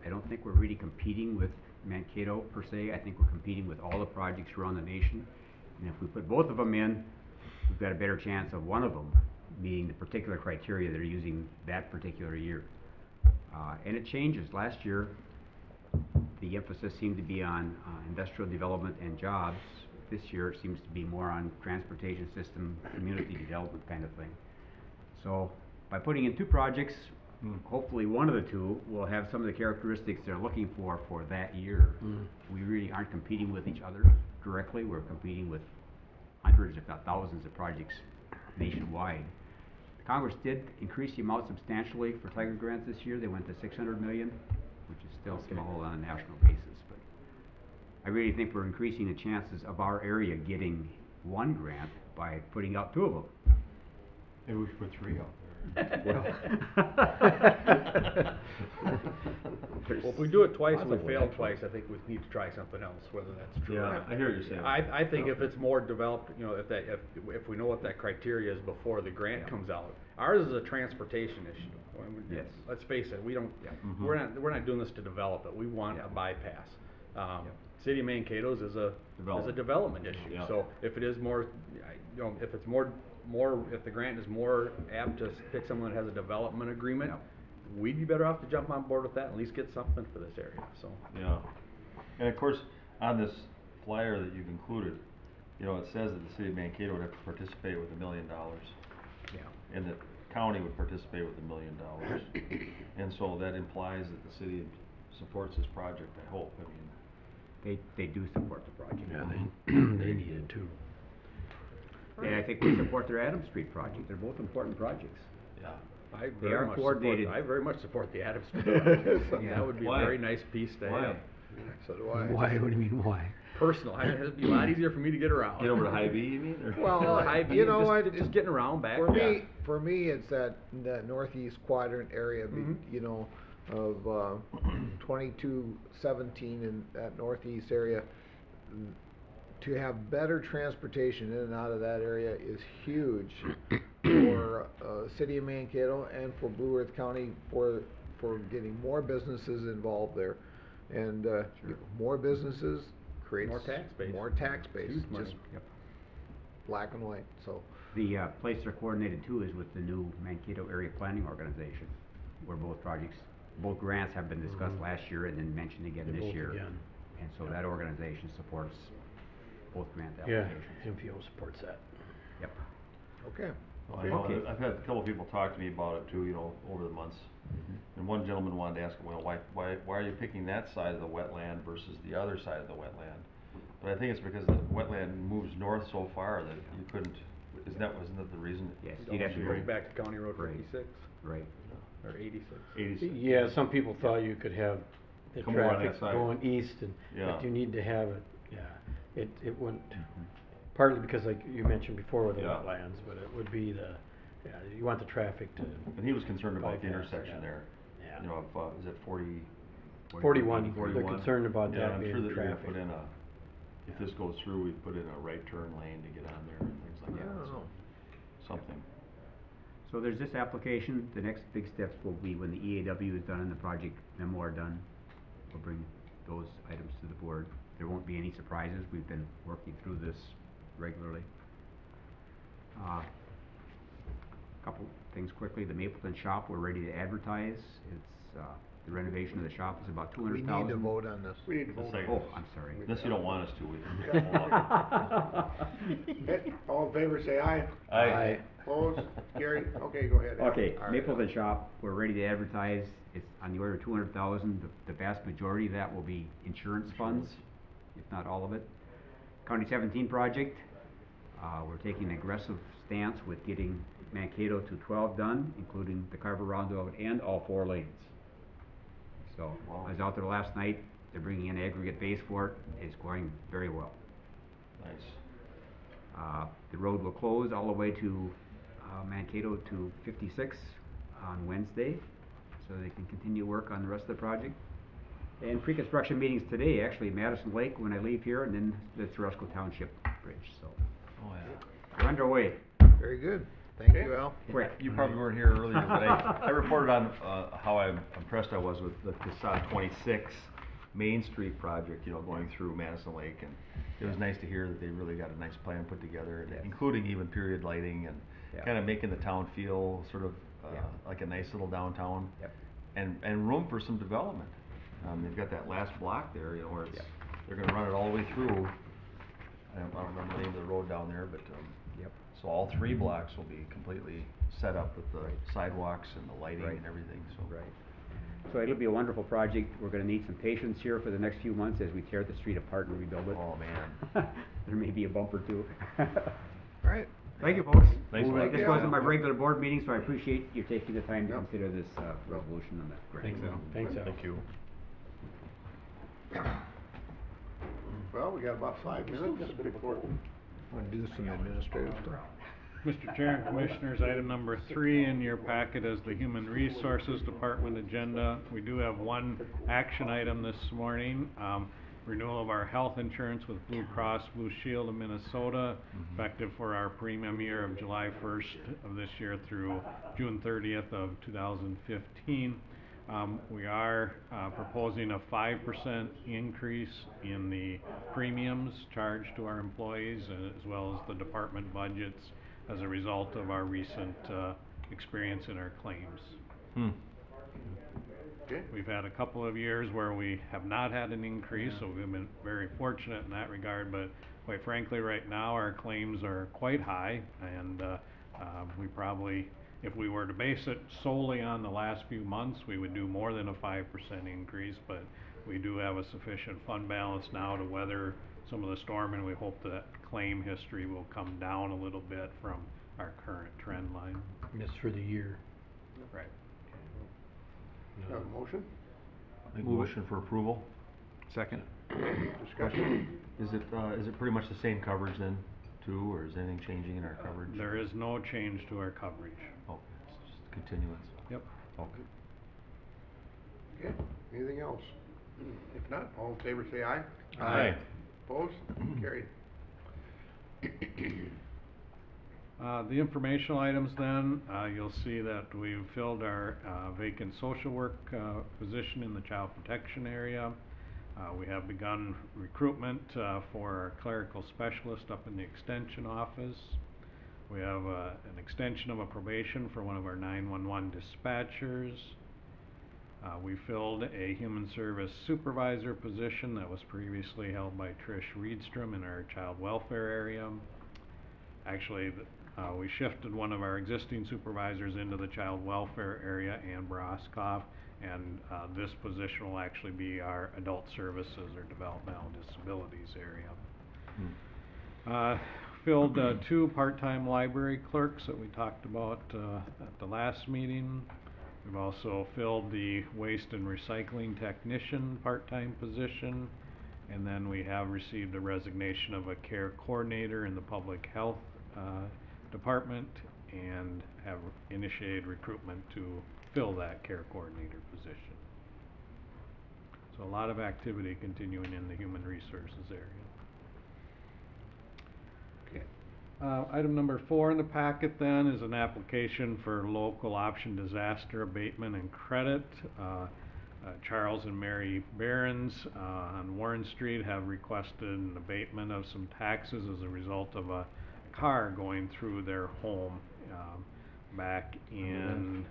I don't think we're really competing with Mankato per se. I think we're competing with all the projects around the nation. And if we put both of them in, we've got a better chance of one of them meeting the particular criteria they're using that particular year. And it changes. Last year, the emphasis seemed to be on industrial development and jobs. This year, it seems to be more on transportation system, community development kind of thing. So, by putting in two projects, hopefully one of the two will have some of the characteristics they're looking for that year. We really aren't competing with each other directly. We're competing with hundreds, if not thousands, of projects nationwide. Congress did increase the amount substantially for Tiger grants this year. They went to $600 million, which is still small on a national basis. But I really think we're increasing the chances of our area getting one grant by putting out two of them. Maybe we should put three out Well, if we do it twice and we fail twice, I think we need to try something else, whether that's true or Yeah, not. I hear what you're saying. I think if it's more developed, you know, if we know what that criteria is before the grant comes out. Ours is a transportation issue. I mean, Yes. Let's face it, we're not doing this to develop it, we want a bypass. City of Mankato's is a development issue, Yeah. so if it is more, you know, if it's more, if the grant is more apt to pick someone that has a development agreement, we'd be better off to jump on board with that, and at least get something for this area, so. Yeah, and of course, on this flyer that you've included, you know, it says that the city of Mankato would have to participate with $1 million. Yeah. And the county would participate with $1 million. And so that implies that the city supports this project, I hope. I mean, They do support the project. Yeah, they need it too. And I think we support their Adams Street project. They're both important projects. Yeah. They are coordinated. I very much support the Adams Street project. Yeah. That would be a Why? very nice piece to Why? have. So do I. Why, what do you mean, why? Personal, it'd be a lot easier for me to get around. get over to Hy-Vee, you mean? Or- Well, Hy-Vee, you know what, just getting around back. For me, it's that northeast quadrant area, you know, of 2217 in that northeast area. To have better transportation in and out of that area is huge for city of Mankato and for Blue Earth County for getting more businesses involved there. And more businesses creates More tax base. Huge money. Yep. Just black and white, so. The place they're coordinated too is with the new Mankato Area Planning Organization, where both grants have been discussed last year and then mentioned again They're this both year. again. And so that organization supports both grant Yeah, applications. MPO supports that. Yep. Okay. Well, I know, I've had a couple of people talk to me about it too, you know, over the months. And one gentleman wanted to ask, well, why are you picking that side of the wetland versus the other side of the wetland? But I think it's because the wetland moves north so far that you couldn't, wasn't that the reason? Yes, you'd have to go Right back to County Road Right. 56, right. or 86. 86. Yeah, some people thought you could have the Come over on traffic that side. going east and, Yeah. but you need to have it, yeah, it wouldn't, partly because like you mentioned before with the Yeah. wetlands, but it would be yeah, you want the traffic to, And he was concerned about the bypass, intersection yeah. there. Yeah. You know, of, is it 40? 41, they're 41? concerned about Yeah, that I'm being sure that we're gonna traffic. put in if this goes through, we'd put in a right turn lane to get on there and things like I that. don't so know. Something. So there's this application. The next big steps will be when the EAW is done and the project memo are done. We'll bring those items to the board. There won't be any surprises. We've been working through this regularly. Couple things quickly. The Mapleton shop, we're ready to advertise. It's, the renovation of the shop is about We $200,000. need to vote on this. We need to vote. Second. Oh, I'm sorry. Unless you don't want us to, we Okay, all in favor, say aye. Aye. Opposed? Carried? Okay, go ahead. Al. Okay, All right. Mapleton shop, we're ready to advertise. It's on the order of $200,000. The vast majority of that will be insurance funds, if not all of it. County 17 project, we're taking an aggressive stance with getting Mankato to 12 done, including the Carver Roundabout and all 4 lanes. So, Wow. I was out there last night. They're bringing in aggregate base for it. It's going very well. Nice. The road will close all the way to Mankato to 56 on Wednesday, so they can continue work on the rest of the project. And pre-construction meetings today, actually, Madison Lake when I leave here, and then the Terusko Township Bridge, so Oh, yeah. we're underway. Very good. Thank Okay. you, Al. Quick. You probably weren't here earlier, but I reported on how impressed I was with the Facade 26 Main Street project, you know, going through Madison Lake, and it was nice to hear that they really got a nice plan put together, and including even period lighting and Yeah. kind of making the town feel sort of Yeah. like a nice little downtown, Yep. and room for some development. They've got that last block there, you know, where it's, Yep. they're gonna run it all the way through. I don't remember the name of the road down there, but Yep. so all 3 blocks will be completely set up with the sidewalks and the lighting Right. and everything, so. Right. So it'll be a wonderful project. We're gonna need some patience here for the next few months as we tear the street apart and rebuild it. Oh, man. There may be a bump or two. All right. Thank you, folks. Thanks, Mike. This wasn't my regular board meeting, so I appreciate you taking the time to Yep. consider this, resolution on that grant. Thanks, Al. Thanks, Al. Thank you. Well, we got about 5 minutes before. Want to do some administrative stuff? Mr. Chair and Commissioners, item number 3 in your packet is the Human Resources Department agenda. We do have one action item this morning, renewal of our health insurance with Blue Cross Blue Shield of Minnesota, effective for our premium year of July 1st of this year through June 30th of 2015. We are proposing a 5% increase in the premiums charged to our employees, as well as the department budgets, as a result of our recent experience in our claims. Okay. We've had a couple of years where we have not had an increase, so we've been very fortunate in that regard, but quite frankly, right now, our claims are quite high, and we probably, if we were to base it solely on the last few months, we would do more than a 5% increase, but we do have a sufficient fund balance now to weather some of the storm, and we hope that claim history will come down a little bit from our current trend line. Just for the year. Right. Have a motion? Make a motion for approval. Second. Discussion? Is it pretty much the same coverage then, too, or is anything changing in our coverage? There is no change to our coverage. Oh, it's just continuance. Yep. Okay. Okay, anything else? If not, all in favor say aye. Aye. Opposed? Carried. The informational items then, you'll see that we've filled our vacant social work position in the child protection area. We have begun recruitment for our clerical specialist up in the extension office. We have an extension of a probation for one of our 911 dispatchers. We filled a human service supervisor position that was previously held by Trish Reedstrom in our child welfare area. Actually, we shifted one of our existing supervisors into the child welfare area, Ann Broskoff, and this position will actually be our adult services or developmental disabilities area. Filled 2 part-time library clerks that we talked about at the last meeting. We've also filled the waste and recycling technician part-time position, and then we have received a resignation of a care coordinator in the public health department and have initiated recruitment to fill that care coordinator position. So a lot of activity continuing in the human resources area. Item number 4 in the packet then is an application for local option disaster abatement and credit. Charles and Mary Behrens on Warren Street have requested an abatement of some taxes as a result of a car going through their home back in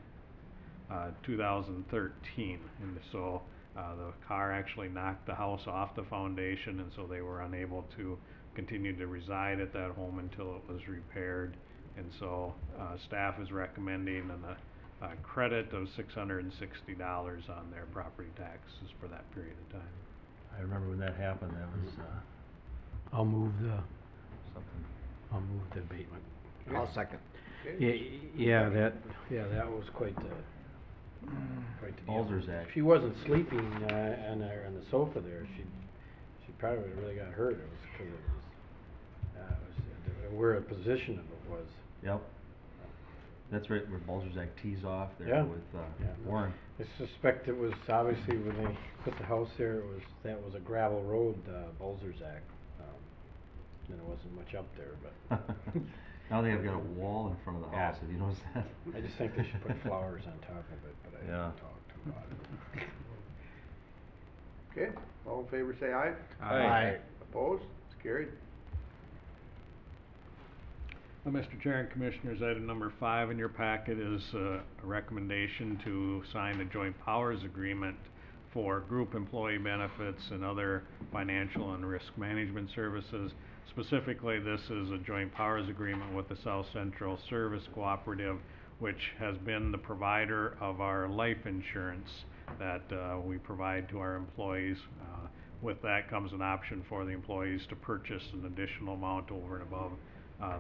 2013. And so the car actually knocked the house off the foundation, and so they were unable to continue to reside at that home until it was repaired. And so staff is recommending a credit of $660 on their property taxes for that period of time. I remember when that happened, that was I'll move the something. abatement. I'll second. Yeah, that was quite the deal. Balzer's Act. If she wasn't sleeping on the sofa there, she probably would've really got hurt. It was 'cause it was where a position of it was. Yep. That's right, where Balzer's Act tees off there Yeah. with Yeah. Warren. I suspect it was obviously when they put the house there, that was a gravel road, Balzer's Act. And there wasn't much up there, but. Now they have got a wall in front of the house, have you noticed that? I just think they should put flowers on top of it, but I Yeah. didn't talk to them about it. Okay, all in favor say aye. Aye. Opposed? It's carried. Mr. Chair and Commissioners, item number 5 in your packet is a recommendation to sign a joint powers agreement for group employee benefits and other financial and risk management services. Specifically, this is a joint powers agreement with the South Central Service Cooperative, which has been the provider of our life insurance that we provide to our employees. With that comes an option for the employees to purchase an additional amount over and above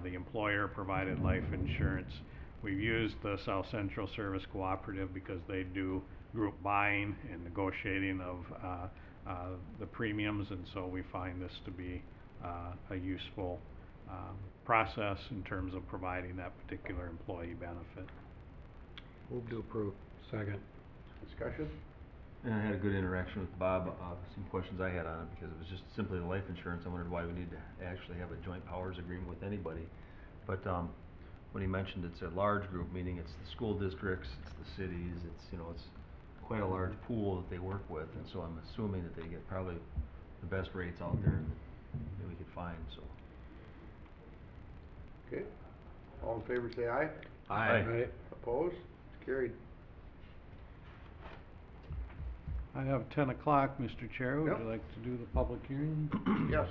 the employer-provided life insurance. We've used the South Central Service Cooperative because they do group buying and negotiating of the premiums, and so we find this to be a useful process in terms of providing that particular employee benefit. Move to approve. Second. Discussion? And I had a good interaction with Bob, some questions I had on it, because it was just simply the life insurance. I wondered why we need to actually have a joint powers agreement with anybody. But when he mentioned it's a large group, meaning it's the school districts, it's the cities, it's quite a large pool that they work with, and so I'm assuming that they get probably the best rates out there that we could find, so. Okay, all in favor say aye. Aye. Opposed? It's carried. I have 10 o'clock, Mr. Chair. Would Yep. you like to do the public hearing? Yes.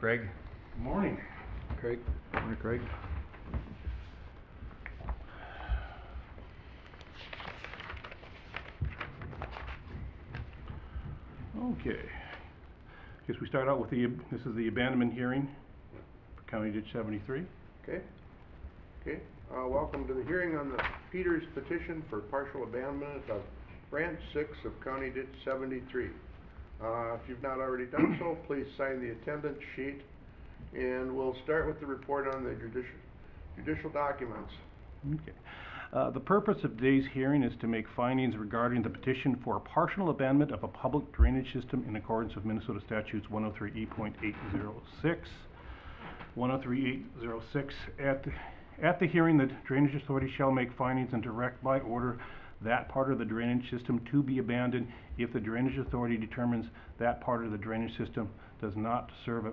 Craig. Good morning. Craig? Morning, Craig. Okay. Guess we start out with this is the abandonment hearing for County Ditch 73. Okay. Okay, welcome to the hearing on the Peters petition for partial abandonment of Branch 6 of County Ditch 73. If you've not already done so, please sign the attendance sheet, and we'll start with the report on the judicial documents. Okay. The purpose of today's hearing is to make findings regarding the petition for partial abandonment of a public drainage system in accordance with Minnesota Statutes 103E.806. 103.806, at the hearing, the Drainage Authority shall make findings and direct by order that part of the drainage system to be abandoned if the Drainage Authority determines that part of the drainage system does not serve a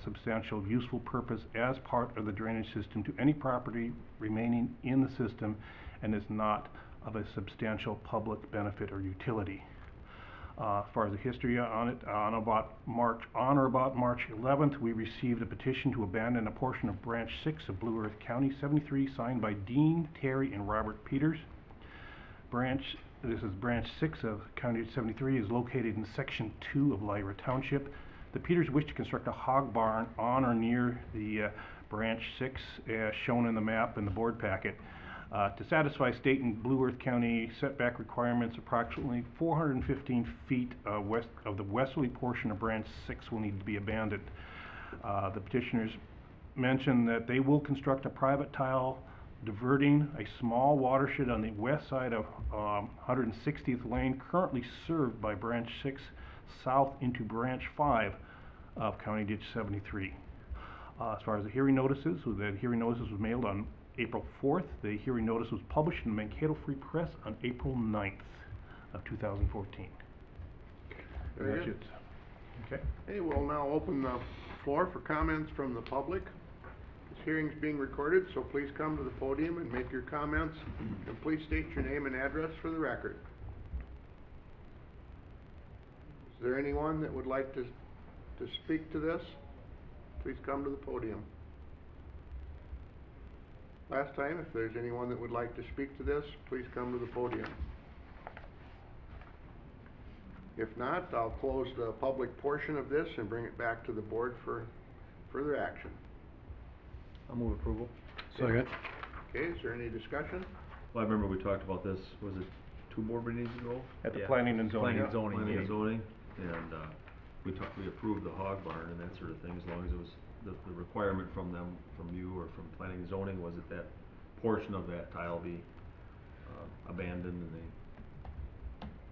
substantial useful purpose as part of the drainage system to any property remaining in the system and is not of a substantial public benefit or utility. As far as the history on it, on or about March 11th, we received a petition to abandon a portion of Branch 6 of Blue Earth County 73, signed by Dean, Terry, and Robert Peters. This is Branch 6 of County 73, is located in Section 2 of Lyra Township. The Peters wish to construct a hog barn on or near the Branch 6 as shown in the map in the board packet. To satisfy state and Blue Earth County setback requirements, approximately 415 feet west of the westerly portion of Branch 6 will need to be abandoned. The petitioners mention that they will construct a private tile diverting a small watershed on the west side of 160th Lane, currently served by Branch 6, south into Branch 5 of County Ditch 73. As far as the hearing notices, the hearing notices was mailed on April 4th. The hearing notice was published in the Mankato Free Press on April 9th of 2014. Very That's good. it. Okay. Okay, we'll now open the floor for comments from the public. This hearing's being recorded, so please come to the podium and make your comments, and please state your name and address for the record. Is there anyone that would like to speak to this? Please come to the podium. Last time, if there's anyone that would like to speak to this, please come to the podium. If not, I'll close the public portion of this and bring it back to the board for further action. I'll move approval. Second. Okay, is there any discussion? Well, I remember we talked about this, was it 2 board meetings ago? At the Yeah. planning and zoning. Planning and zoning Planning and meeting. zoning, and, we approved the hog barn and that sort of thing, as long as it was, the requirement from them, from you or from planning and zoning, was that portion of that tile be, abandoned and they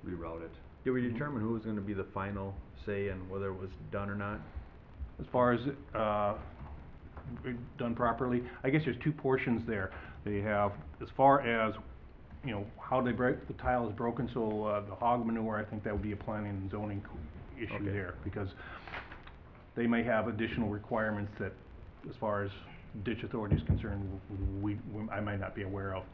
reroute it. Did we determine who was gonna be the final say and whether it was done or not? As far as done properly, I guess there's 2 portions there. They have, as far as, you know, how they break, the tile is broken, so the hog manure, I think that would be a planning and zoning issue Okay. there, because they may have additional requirements that, as far as ditch authority is concerned, I might not be aware of.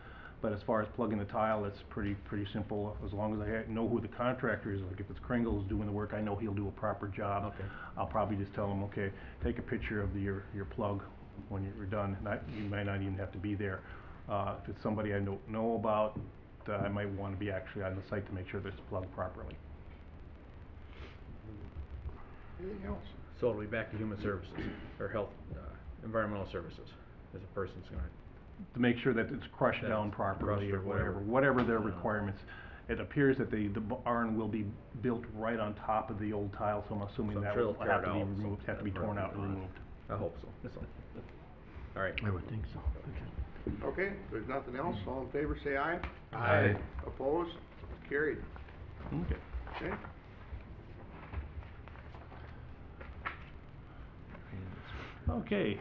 But as far as plugging the tile, it's pretty simple, as long as I know who the contractor is. Like if it's Kringle's doing the work, I know he'll do a proper job. Okay. I'll probably just tell him, okay, take a picture of your plug when you're done. You might not even have to be there. If it's somebody I don't know about, I might want to be actually on the site to make sure that it's plugged properly. Anything else? So it'll be back to human services, or health, environmental services, as a person's gonna. To make sure that it's crushed That down it's properly crushed or or whatever their Yeah. requirements. It appears that the barn will be built right on top of the old tile, so I'm assuming So that they'll will tear have it to be out, so removed, have to be that torn part out and will not. removed. I hope so, so. All right. I would think so. Okay, if there's nothing else, all in favor say aye. Aye. Opposed? Carried. Okay. Okay. Okay,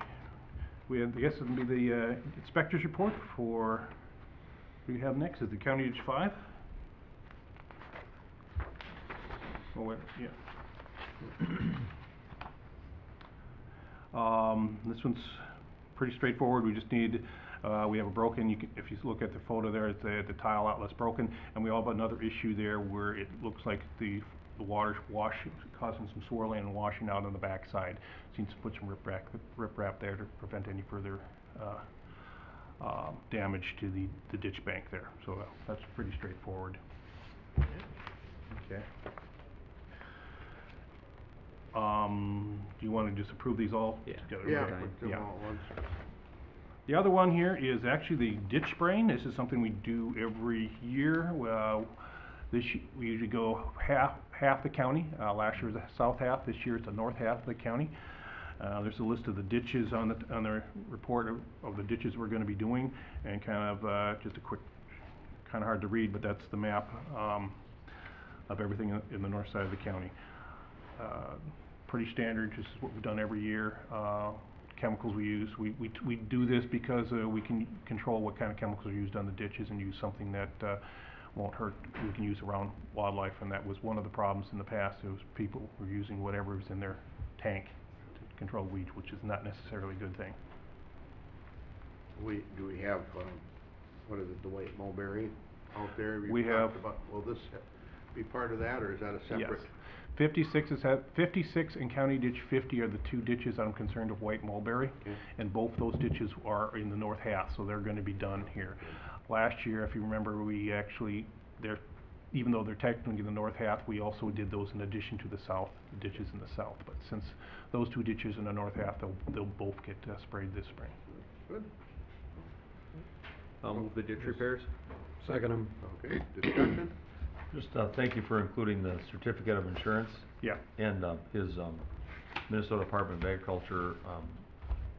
we have, I guess it'll be the inspector's report for, who we have next, is the County Ditch 5? Oh, wait, yeah. This one's pretty straightforward. We just need, we have a broken, if you look at the photo there, the tile outlet's broken, and we all have another issue there where it looks like the the water's causing some swirling and washing out on the backside. Seen to put some riprap there to prevent any further damage to the ditch bank there. So that's pretty straightforward. Okay. Do you want to just approve these all together? Yeah, Okay, put them yeah. all at once. The other one here is actually the ditch spraying. This is something we do every year. We usually go half the county. Last year was the south half. This year it's the north half of the county. There's a list of the ditches on the report of the ditches we're going to be doing, and kind of just a quick, kind of hard to read, but that's the map of everything in the north side of the county. Pretty standard, just what we've done every year. Chemicals we use. We do this because we can control what kind of chemicals are used on the ditches and use something that won't hurt. We can use around wildlife, and that was one of the problems in the past. It was people were using whatever was in their tank to control weeds, which is not necessarily a good thing. Do we have, what is it, Dwight Mulberry out there? We have. Will this be part of that, or is that a separate? Yes. 56 and County Ditch 50 are the two ditches I'm concerned of White Mulberry. Okay. And both those ditches are in the north half, so they're going to be done here. Last year, if you remember, we actually, even though they're technically in the north half, we also did those in addition to the south, the ditches in the south. But since those two ditches in the north half, they'll both get sprayed this spring. Good. I'll move the ditch repairs. Second them. Okay, discussion? Just, thank you for including the certificate of insurance. Yeah. And, his, Minnesota Department of Agriculture,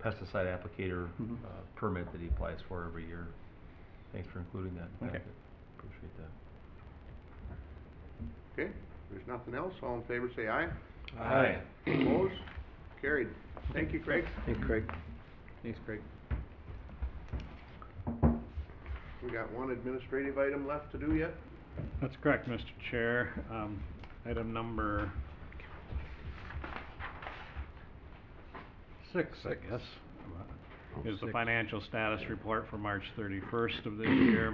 pesticide applicator, permit that he applies for every year. Thanks for including that. Okay. Appreciate that. Okay, there's nothing else. All in favor, say aye. Aye. Opposed? Carried. Thank you, Craig. Thanks, Craig. Thanks, Craig. We got one administrative item left to do yet? That's correct, Mr. Chair. Item number 6, I guess, is the financial status report for March 31st of this year.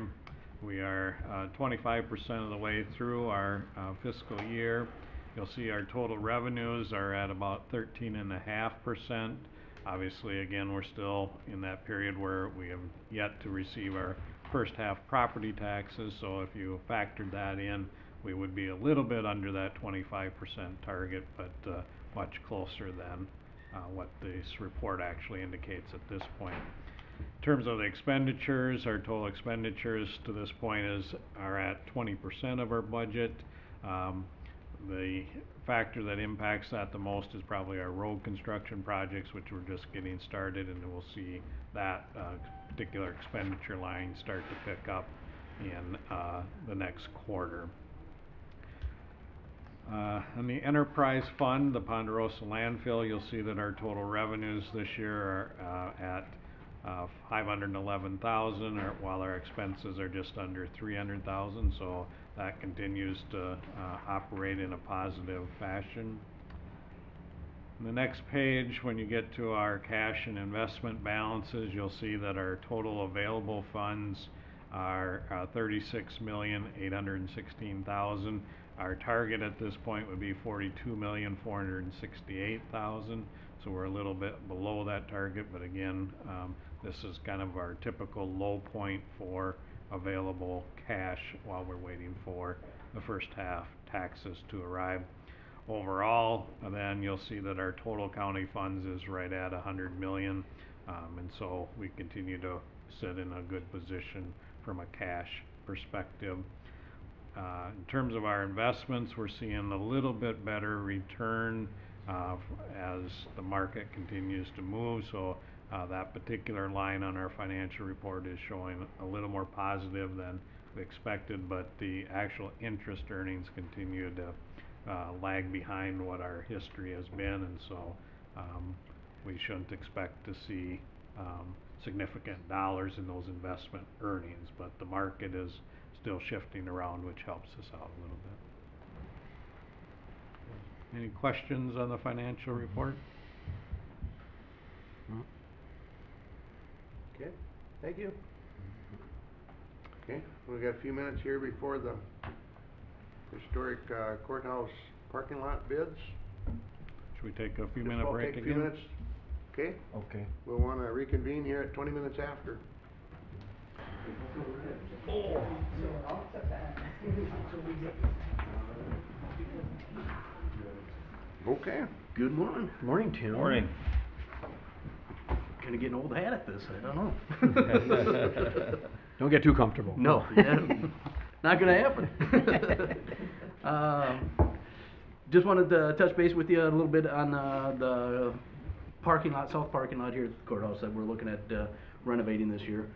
We are 25% of the way through our fiscal year. You'll see our total revenues are at about 13.5%. Obviously, again, we're still in that period where we have yet to receive our first half property taxes, so if you factored that in, we would be a little bit under that 25% target, but much closer than what this report actually indicates at this point. In terms of the expenditures, our total expenditures to this point are at 20% of our budget. The factor that impacts that the most is probably our road construction projects, which we're just getting started, and we'll see that particular expenditure line start to pick up in the next quarter. On the enterprise fund, the Ponderosa landfill, you'll see that our total revenues this year are at $511,000, while our expenses are just under $300,000, so that continues to operate in a positive fashion. On the next page, when you get to our cash and investment balances, you'll see that our total available funds are $36,816,000. Our target at this point would be $42,468,000, so we're a little bit below that target, but again, this is kind of our typical low point for available cash while we're waiting for the first half taxes to arrive. Overall, then you'll see that our total county funds is right at $100 million, and so we continue to sit in a good position from a cash perspective. In terms of our investments, we're seeing a little bit better return as the market continues to move, so that particular line on our financial report is showing a little more positive than we expected, but the actual interest earnings continue to lag behind what our history has been, and so we shouldn't expect to see significant dollars in those investment earnings, but the market is still shifting around, which helps us out a little bit. Any questions on the financial report? Okay, thank you. Okay, we got a few minutes here before the historic courthouse parking lot bids. Should we take a few Just minute about break take a few again? minutes, okay? Okay. We'll wanna reconvene here at 20 minutes after. Okay. Good morning. Morning, Tim. Morning. Kinda getting old hat at this, I don't know. Don't get too comfortable. No, yeah, not gonna happen. Just wanted to touch base with you a little bit on, the parking lot, south parking lot here at the courthouse that we're looking at, renovating this year.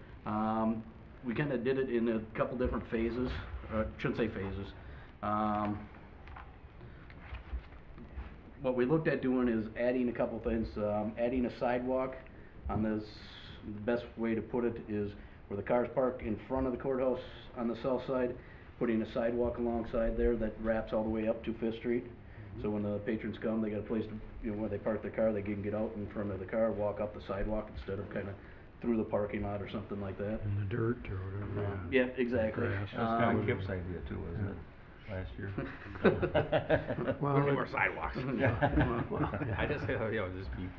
We kinda did it in a couple different phases, or shouldn't say phases. What we looked at doing is adding a couple things, adding a sidewalk on this, the best way to put it is where the cars park in front of the courthouse on the south side, putting a sidewalk alongside there that wraps all the way up to Fifth Street. So when the patrons come, they got a place to, you know, where they park their car, they can get out in front of the car, walk up the sidewalk instead of kinda through the parking lot or something like that. In the dirt or whatever. Yeah, exactly. Grass. That's kinda Kip's idea too, wasn't it, last year? Well, We need it- more sidewalks. I just, you know, just be.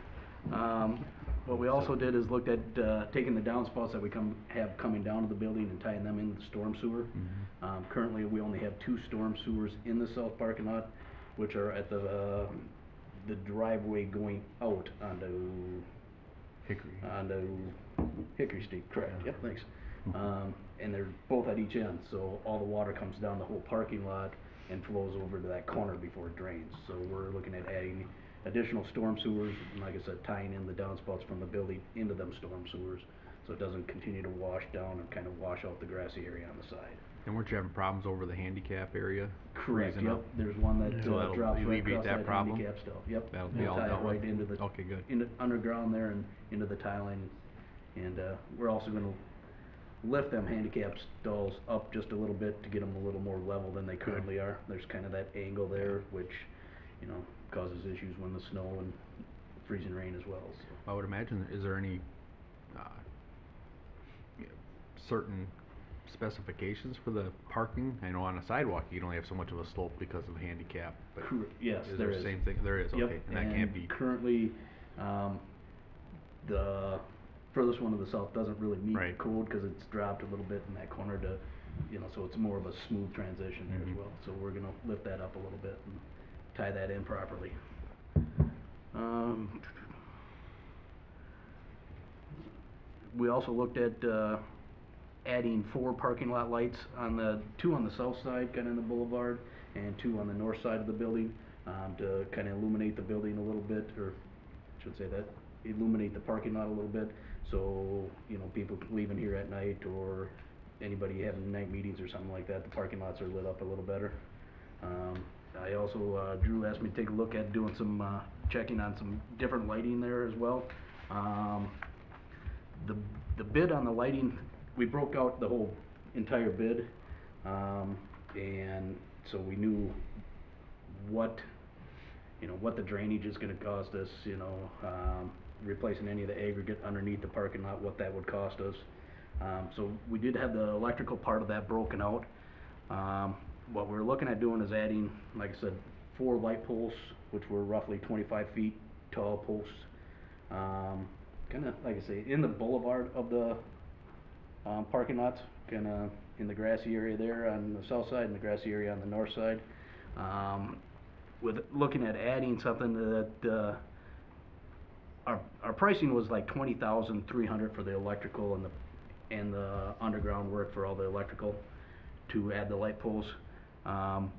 What we also did is looked at, taking the downspouts that we have coming down to the building and tying them into the storm sewer. Currently, we only have 2 storm sewers in the south parking lot, which are at the driveway going out onto Hickory Street, correct, yep, thanks. And they're both at each end, so all the water comes down the whole parking lot and flows over to that corner before it drains. So we're looking at adding additional storm sewers, and like I said, tying in the downspouts from the building into them storm sewers, so it doesn't continue to wash down and kind of wash out the grassy area on the side. And weren't you having problems over the handicap area? Correct, freezing yep, up? there's one that So that'll drops right alleviate across that that problem? handicap still, yep. That'll be We'll all tie it dealt with? right into the, Okay, good. into, underground there and into the tiling. And, we're also gonna lift them handicap stalls up just a little bit to get them a little more level than they currently are. There's kind of that angle there, which, you know, causes issues when the snow and freezing rain as well, so. I would imagine, is there any, certain specifications for the parking? I know on a sidewalk, you can only have so much of a slope because of handicap, but Yes, is there there is. the same thing? There is, Yep, okay, and that can't be. currently, the furthest one to the south doesn't really meet the Right. code, cause it's dropped a little bit in that corner to, you know, so it's more of a smooth transition there as Mhm. well. So we're gonna lift that up a little bit and tie that in properly. We also looked at, adding 4 parking lot lights on the, 2 on the south side, kinda in the boulevard, and 2 on the north side of the building, to kinda illuminate the building a little bit, or, I should say that, illuminate the parking lot a little bit, so, you know, people leaving here at night, or anybody having night meetings or something like that, the parking lots are lit up a little better. I also, Drew asked me to take a look at doing some, checking on some different lighting there as well. The bid on the lighting, we broke out the whole entire bid, and so we knew what, you know, what the drainage is gonna cost us, you know, replacing any of the aggregate underneath the parking lot, what that would cost us. So we did have the electrical part of that broken out. What we're looking at doing is adding, like I said, 4 light posts, which were roughly 25 feet tall posts. Kinda, like I say, in the boulevard of the, parking lots, kinda in the grassy area there on the south side and the grassy area on the north side. With looking at adding something that, our pricing was like $20,300 for the electrical and the underground work for all the electrical to add the light poles.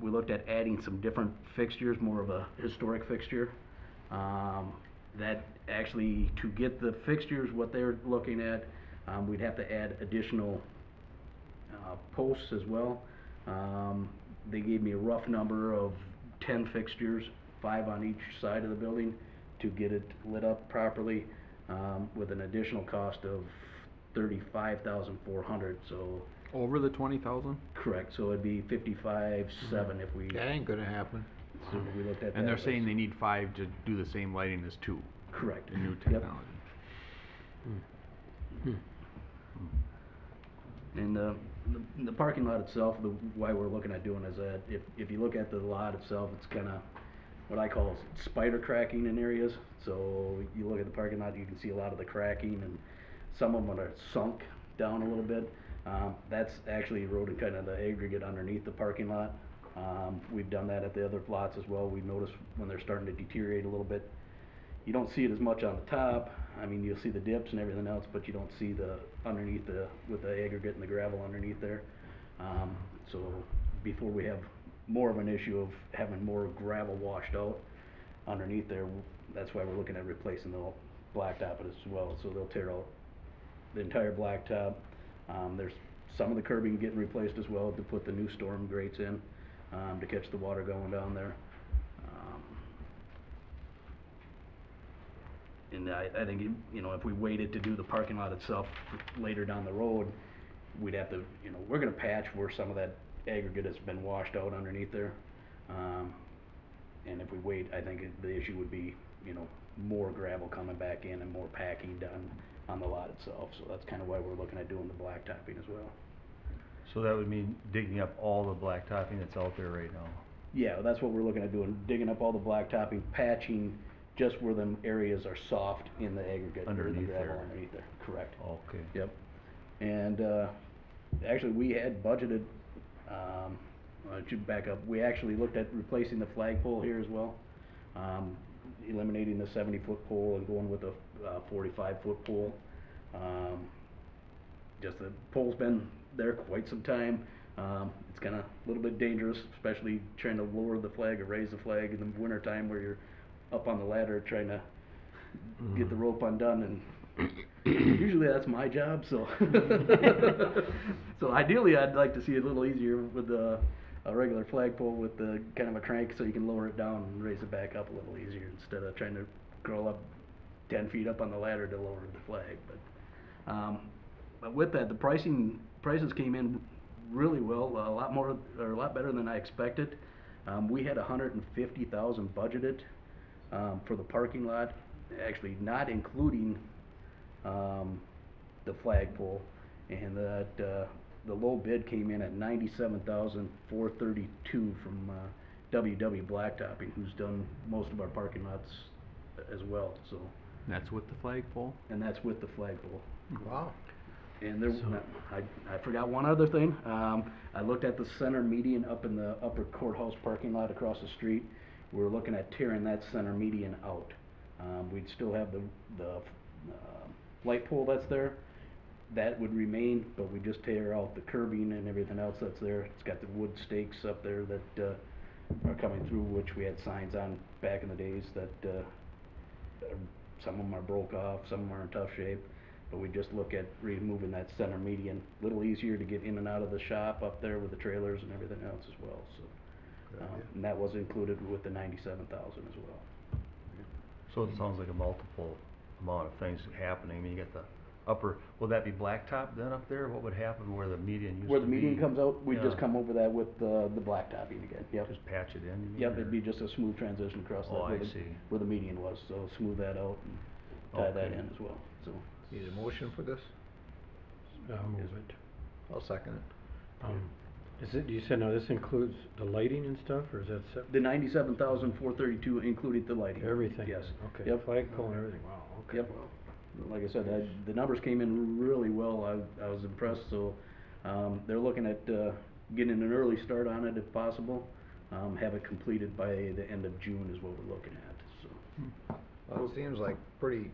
We looked at adding some different fixtures, more of a historic fixture. That actually, to get the fixtures, what they're looking at, we'd have to add additional, posts as well. They gave me a rough number of 10 fixtures, 5 on each side of the building, to get it lit up properly, with an additional cost of $35,400, so. Over the 20,000? Correct, so it'd be 55,700 if we. That ain't gonna happen. So we looked at that. And they're was- saying they need 5 to do the same lighting as 2. Correct. The new Yep. technology. And, the parking lot itself, why we're looking at doing is that if you look at the lot itself, it's kinda what I call spider cracking in areas. So you look at the parking lot, you can see a lot of the cracking, and some of them are sunk down a little bit. That's actually eroded kind of the aggregate underneath the parking lot. We've done that at the other lots as well. We've noticed when they're starting to deteriorate a little bit. You don't see it as much on the top. I mean, you'll see the dips and everything else, but you don't see the underneath with the aggregate and the gravel underneath there. So before we have more of an issue of having more gravel washed out underneath there, that's why we're looking at replacing the blacktop as well. So they'll tear out the entire blacktop. There's some of the curbing getting replaced as well to put the new storm grates in, to catch the water going down there. And I think, you know, if we waited to do the parking lot itself later down the road, we'd have to, you know, we're gonna patch where some of that aggregate has been washed out underneath there. And if we wait, I think the issue would be, you know, more gravel coming back in and more packing done on the lot itself. So that's kinda why we're looking at doing the blacktopping as well. So that would mean digging up all the blacktopping that's out there right now? Yeah, that's what we're looking at doing, digging up all the blacktopping, patching just where them areas are soft in the aggregate, or in the Underneath gravel there. underneath there, correct. Okay. Yep. And, actually, we had budgeted, I should back up, we actually looked at replacing the flagpole here as well. Eliminating the 70-foot pole and going with a 45-foot pole. Just the pole's been there quite some time. It's kinda a little bit dangerous, especially trying to lower the flag or raise the flag in the winter time where you're up on the ladder trying to get the rope undone, and usually that's my job, so. So ideally, I'd like to see it a little easier with a regular flagpole with the kind of a crank so you can lower it down and raise it back up a little easier instead of trying to crawl up 10 feet up on the ladder to lower the flag. But with that, the prices came in really well, a lot better than I expected. We had $150,000 budgeted for the parking lot, actually not including the flagpole, and that the low bid came in at $97,432 from WW Blacktopping, who's done most of our parking lots as well. So. That's with the flagpole? And that's with the flagpole. Wow. And there, I forgot one other thing. I looked at the center median up in the upper courthouse parking lot across the street. We were looking at tearing that center median out. We'd still have the light pole that's there. That would remain, but we just tear out the curbing and everything else that's there. It's got the wood stakes up there that are coming through, which we had signs on back in the days that some of them are broke off, some of them are in tough shape. But we just look at removing that center median, a little easier to get in and out of the shop up there with the trailers and everything else as well. So, and that was included with the $97,000 as well. So it sounds like a multiple amount of things happening. I mean, you got the upper, will that be blacktop then up there? What would happen where the median used to be? Where the median comes out, we Yeah. just come over that with the blacktopping again, yep. Just patch it in, you mean, Yep, or- it'd be just a smooth transition across that. Oh, I where the- see. Where the median was, so smooth that out and tie that Okay. in as well, so. Need a motion for this? I'll move it. I'll second it. Is it, you said, now this includes the lighting and stuff, or is that separate? The $97,432 included the lighting. Everything? Yes. Okay, Yep. flagpole and everything, wow, okay. Yep. Like I said, the numbers came in really well. I was impressed, so, they're looking at, getting an early start on it if possible. Have it completed by the end of June is what we're looking at, so. Well, it seems like pretty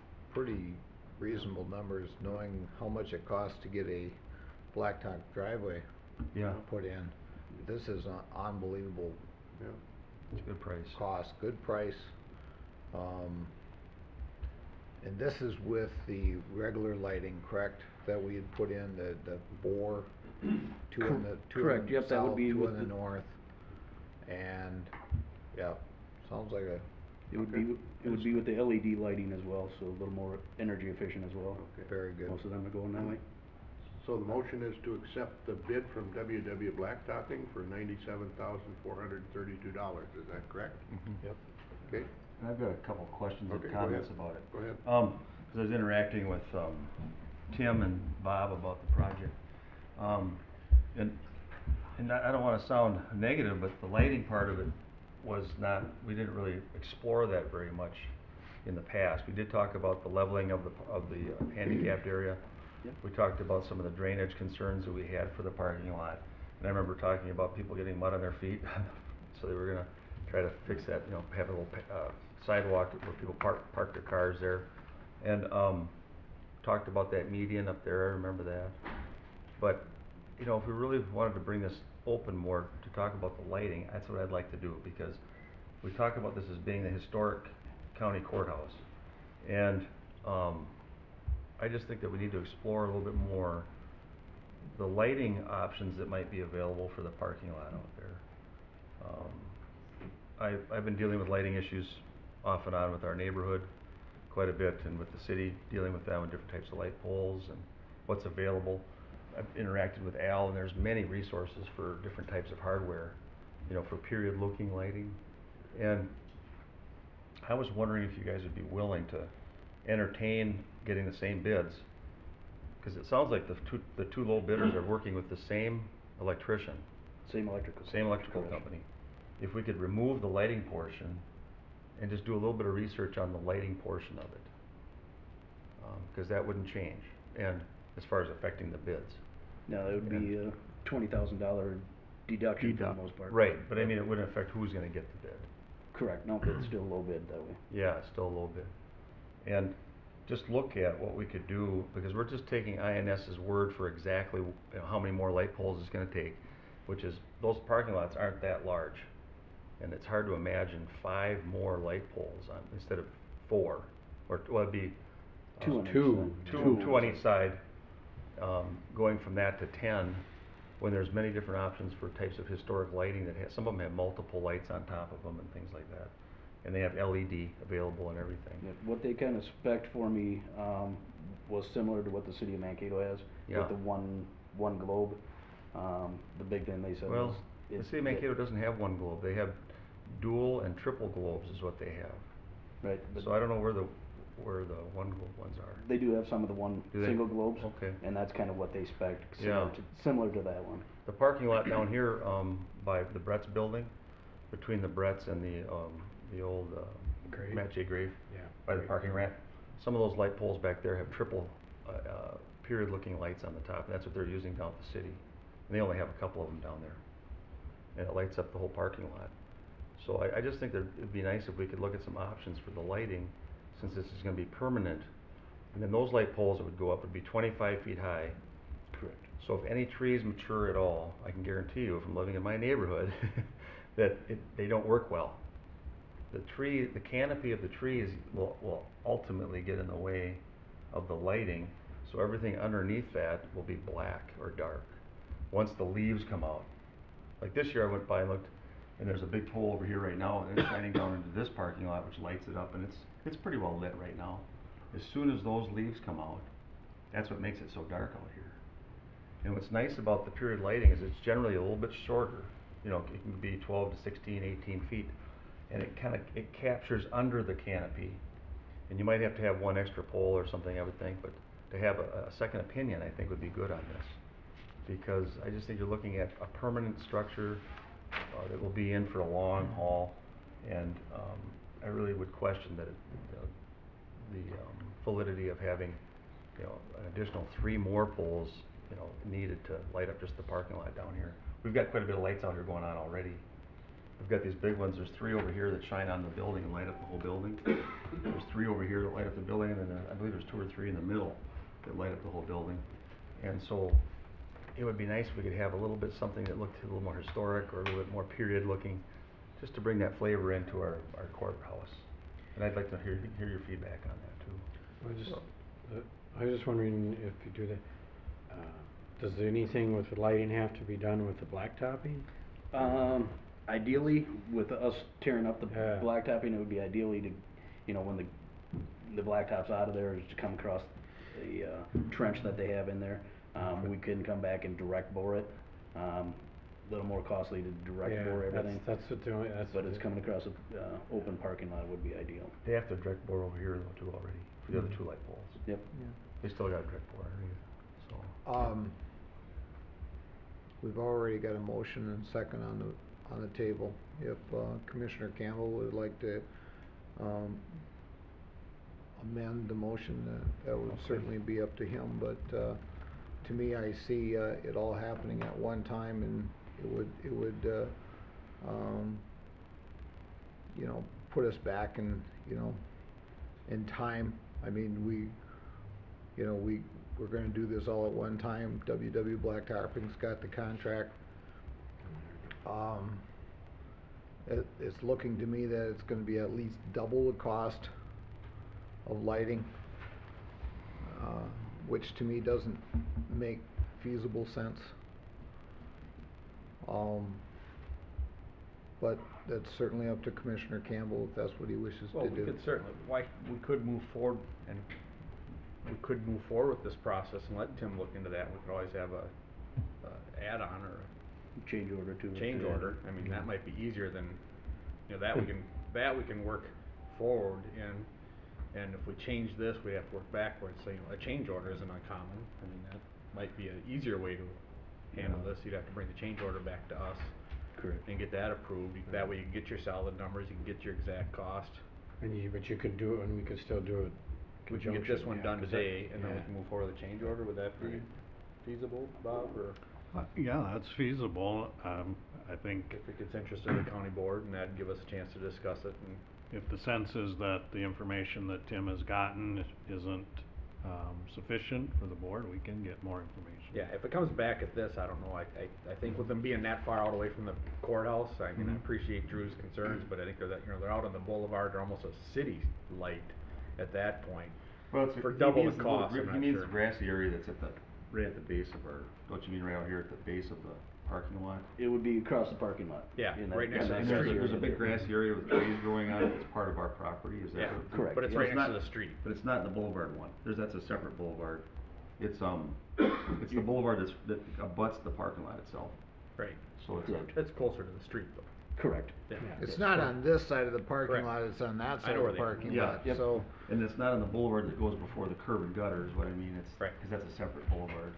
reasonable numbers, knowing how much it costs to get a blacktop driveway Yeah. put in. This is an unbelievable It's a good price. cost, good price. And this is with the regular lighting, correct, that we had put in, the bore, two in the Correct, yep, that would south, be two with in the the- north. And, yeah, sounds like a, It would be with the LED lighting as well, so a little more energy efficient as well. very good. Most of them are going that way. So the motion is to accept the bid from WW Blacktopping for $97,432, is that correct? Yep. Okay, And I've got a couple of questions Okay, and go comments ahead. about it. Go ahead. 'Cause I was interacting with, Tim and Bob about the project. And I don't wanna sound negative, but the lighting part of it was not, we didn't really explore that very much in the past. We did talk about the leveling of the handicapped area. Yep. We talked about some of the drainage concerns that we had for the parking lot. And I remember talking about people getting mud on their feet, so they were gonna try to fix that, you know, have a little sidewalk where people park their cars there. And, talked about that median up there, I remember that. But, you know, if we really wanted to bring this open more to talk about the lighting, that's what I'd like to do, because we talk about this as being the historic county courthouse. And, I just think that we need to explore a little bit more the lighting options that might be available for the parking lot out there. I've been dealing with lighting issues off and on with our neighborhood quite a bit, and with the city, dealing with them and different types of light poles and what's available. I've interacted with Al, and there's many resources for different types of hardware, you know, for period looking lighting. And I was wondering if you guys would be willing to entertain getting the same bids, because it sounds like the two low bidders are working with the same electrician. Same electrical. Same electrical Correct. company. If we could remove the lighting portion and just do a little bit of research on the lighting portion of it. Because that wouldn't change, and as far as affecting the bids. Now, that would be a $20,000 deduction for the most part. Right, but I mean, it wouldn't affect who's gonna get the bid. Correct, no, it's still a low bid that way. Yeah, it's still a little bit. And just look at what we could do, because we're just taking INS's word for exactly, you know, how many more light poles it's gonna take, which is, those parking lots aren't that large. And it's hard to imagine 5 more light poles on, instead of 4, or, well, it'd be. Two on each Two on each side, going from that to 10, when there's many different options for types of historic lighting that some of them have multiple lights on top of them and things like that. And they have LED available and everything. Yeah, what they kind of spec'd for me, was similar to what the city of Mankato has. Yeah. With the one globe. The big thing they said was. Well, the city of Mankato doesn't have one globe, they have dual and triple globes is what they have. Right, but. So I don't know where the one globe ones are. They do have some of the Do they? single globes. Okay. And that's kind of what they spec'd, Yeah. similar to that one. The parking lot down here, by the Brett's building, between the Brett's and the old, Grave? Matt J. Grave. Yeah. By the parking ramp. Some of those light poles back there have triple, period looking lights on the top, and that's what they're using down at the city. And they only have a couple of them down there. And it lights up the whole parking lot. So I just think that it'd be nice if we could look at some options for the lighting, since this is gonna be permanent. And then those light poles that would go up would be 25 feet high. Correct. So if any trees mature at all, I can guarantee you from living in my neighborhood, that they don't work well. The canopy of the trees will ultimately get in the way of the lighting, so everything underneath that will be black or dark, once the leaves come out. Like this year I went by and looked, and there's a big pole over here right now, and it's shining down into this parking lot, which lights it up, and it's pretty well lit right now. As soon as those leaves come out, that's what makes it so dark out here. And what's nice about the period lighting is it's generally a little bit shorter. You know, it can be 12 to 16, 18 feet. And it captures under the canopy. And you might have to have one extra pole or something, I would think, but to have a second opinion, I think would be good on this. Because I just think you're looking at a permanent structure that will be in for a long haul. And I really would question that the validity of having, you know, an additional 3 more poles, you know, needed to light up just the parking lot down here. We've got quite a bit of lights out here going on already. We've got these big ones, there's 3 over here that shine on the building and light up the whole building. There's 3 over here that light up the building, and then I believe there's 2 or 3 in the middle that light up the whole building. And so, it would be nice if we could have a little bit something that looked a little more historic or a little bit more period looking, just to bring that flavor into our courthouse. And I'd like to hear your feedback on that too. I was just wondering if you do that, does anything with the lighting have to be done with the blacktopping? Ideally, with us tearing up the blacktopping, it would be ideally to, you know, when the blacktop's out of there, is to come across the trench that they have in there. We couldn't come back and direct bore it. A little more costly to direct bore everything. That's but it's coming across a open parking lot would be ideal. They have to direct bore over here though too already, for the other 2 light poles. Yep. They still got direct bore underneath, so. we've already got a motion and second on the table. If Commissioner Campbell would like to amend the motion, that would certainly be up to him, but to me, I see it all happening at one time, and it would you know, put us back in, you know, in time. I mean, we're gonna do this all at one time. WW Blacktarping's got the contract. It's looking to me that it's gonna be at least double the cost of lighting, which to me doesn't make feasible sense. But that's certainly up to Commissioner Campbell if that's what he wishes Well, to we do. could certainly, we could move forward and we could move forward with this process and let Tim look into that. We could always have a add-on or a Change order to. change order. I mean, that might be easier than, you know, that we can work forward and if we change this, we have to work backwards. So, you know, a change order isn't uncommon. I mean, that might be an easier way to handle this. You'd have to bring the change order back to us. Correct. And get that approved. That way you can get your solid numbers, you can get your exact cost. But you could do it, and we could still do it. We can get this one yeah, done 'cause today, and then we yeah. can move forward with a change order. Would that be feasible, Bob, or? Yeah, that's feasible. I think If it gets interested in the county board, and that'd give us a chance to discuss it, and if the sense is that the information that Tim has gotten isn't sufficient for the board, we can get more information. yeah, if it comes back at this, I don't know, I think with them being that far out away from the courthouse, I mean, I appreciate Drew's concerns, but I think they're out on the boulevard, they're almost a city light at that point. Well, For double the cost, I'm he not means sure. the grassy area that's right at the base of our, don't you mean right out here at the base of the parking lot? It would be across the parking lot. Yeah, in that- right next in to that the And street. there's a big grassy area with trees growing on it, it's part of our property, is that? Yeah, what- correct. but it's Yeah. right It's next to not- the street. But it's not in the boulevard one, that's a separate boulevard. It's it's the boulevard that abuts the parking lot itself, Right. so it's Correct. It's closer to the street, though. Correct. Yeah. It's not on this side of the parking Correct. lot, it's on that I side know of where the they are. parking Yeah, lot, yep. so. And it's not on the boulevard that goes before the curb and gutter is what I mean, it's, Right. cause that's a separate boulevard.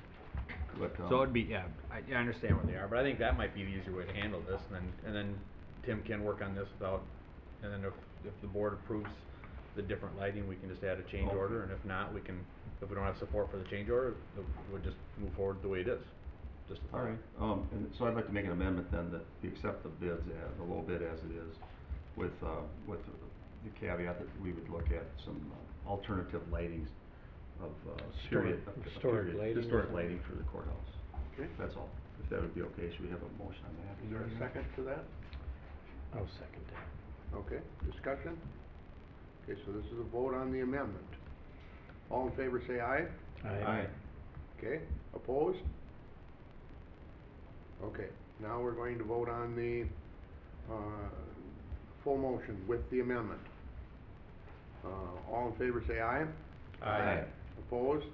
But, So it'd be, yeah, I understand where they are, but I think that might be the easier way to handle this, and then Tim can work on this without, and then if the board approves the different lighting, we can just add a change Okay. order, and if not, if we don't have support for the change order, we'll just move forward the way it is, just a thought. Alright, and so I'd like to make an amendment then that we accept the bids, the low bid as it is, with the caveat that we would look at some alternative lightings of period. Historic lighting or Historic something? lighting for the courthouse. Okay. That's all. If that would be okay, should we have a motion on that? Is there a second to that? I'll second that. Okay, discussion? Okay, so this is a vote on the amendment. All in favor say aye. Aye. Okay, opposed? Okay, now we're going to vote on the, full motion with the amendment. All in favor say aye. Aye. Opposed?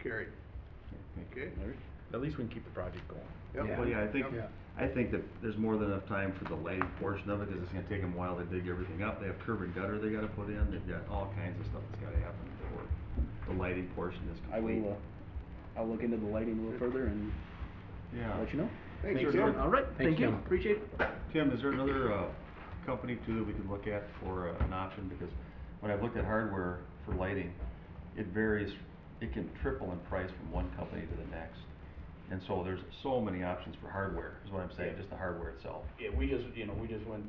Carried. Okay? At least we can keep the project going. Yep. Well, yeah, Yep. I think that there's more than enough time for the lighting portion of it, cause it's gonna take them a while to dig everything up. They have curb and gutter they gotta put in, they've got all kinds of stuff that's gotta happen before the lighting portion is I complete. will, I'll look into the lighting a little further and Yeah. let you know. Thanks, Make Tim. sure- All right, thank you, Tim. appreciate it. Tim, is there another, company too that we could look at for an option? Because when I've looked at hardware for lighting, it varies, it can triple in price from one company to the next. And so there's so many options for hardware, is what I'm saying, just the hardware itself. Yeah, we just went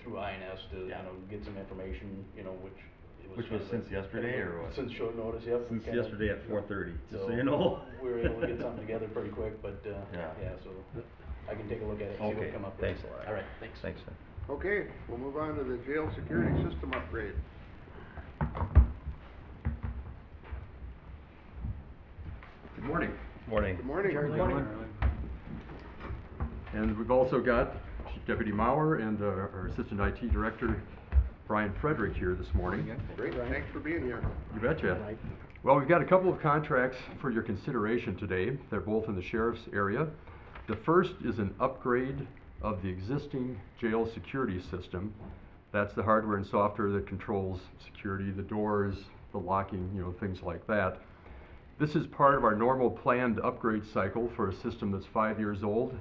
through INS to, get some information, which it was. Which was since yesterday, or what? Since short notice, yep. Since kinda, yesterday at 4:30, just so so you know. We were able to get something together pretty quick, but, Yeah. so I can take a look at it, see Okay, what come up with. thanks a lot. All right, thanks. Thanks, Tim. Okay, we'll move on to the jail security system upgrade. Good morning. Morning. Good morning. Good morning. And we've also got Deputy Mauer and our Assistant IT Director, Brian Frederick, here this morning. Great, thanks for being here. You betcha. Well, we've got a couple of contracts for your consideration today. They're both in the sheriff's area. The first is an upgrade of the existing jail security system. That's the hardware and software that controls security, the doors, the locking, things like that. This is part of our normal planned upgrade cycle for a system that's 5 years old.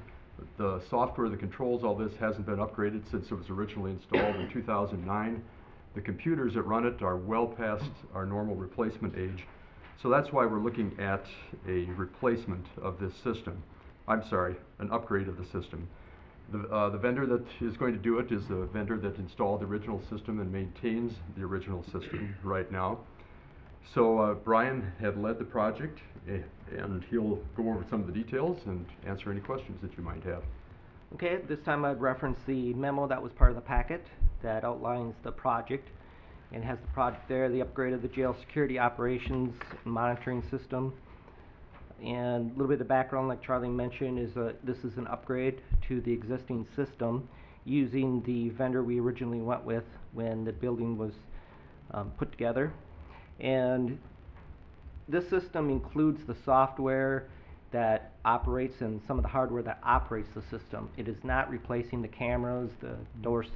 The software that controls all this hasn't been upgraded since it was originally installed in 2009. The computers that run it are well past our normal replacement age. So that's why we're looking at a replacement of this system. I'm sorry, an upgrade of the system. The vendor that is going to do it is the vendor that installed the original system and maintains the original system right now. So Brian had led the project, and he'll go over some of the details and answer any questions that you might have. Okay, at this time I'd reference the memo that was part of the packet that outlines the project and has the project there, the upgrade of the jail security operations and monitoring system. And a little bit of background, like Charlie mentioned, is this is an upgrade to the existing system using the vendor we originally went with when the building was put together. And this system includes the software that operates and some of the hardware that operates the system. It is not replacing the cameras, the doors,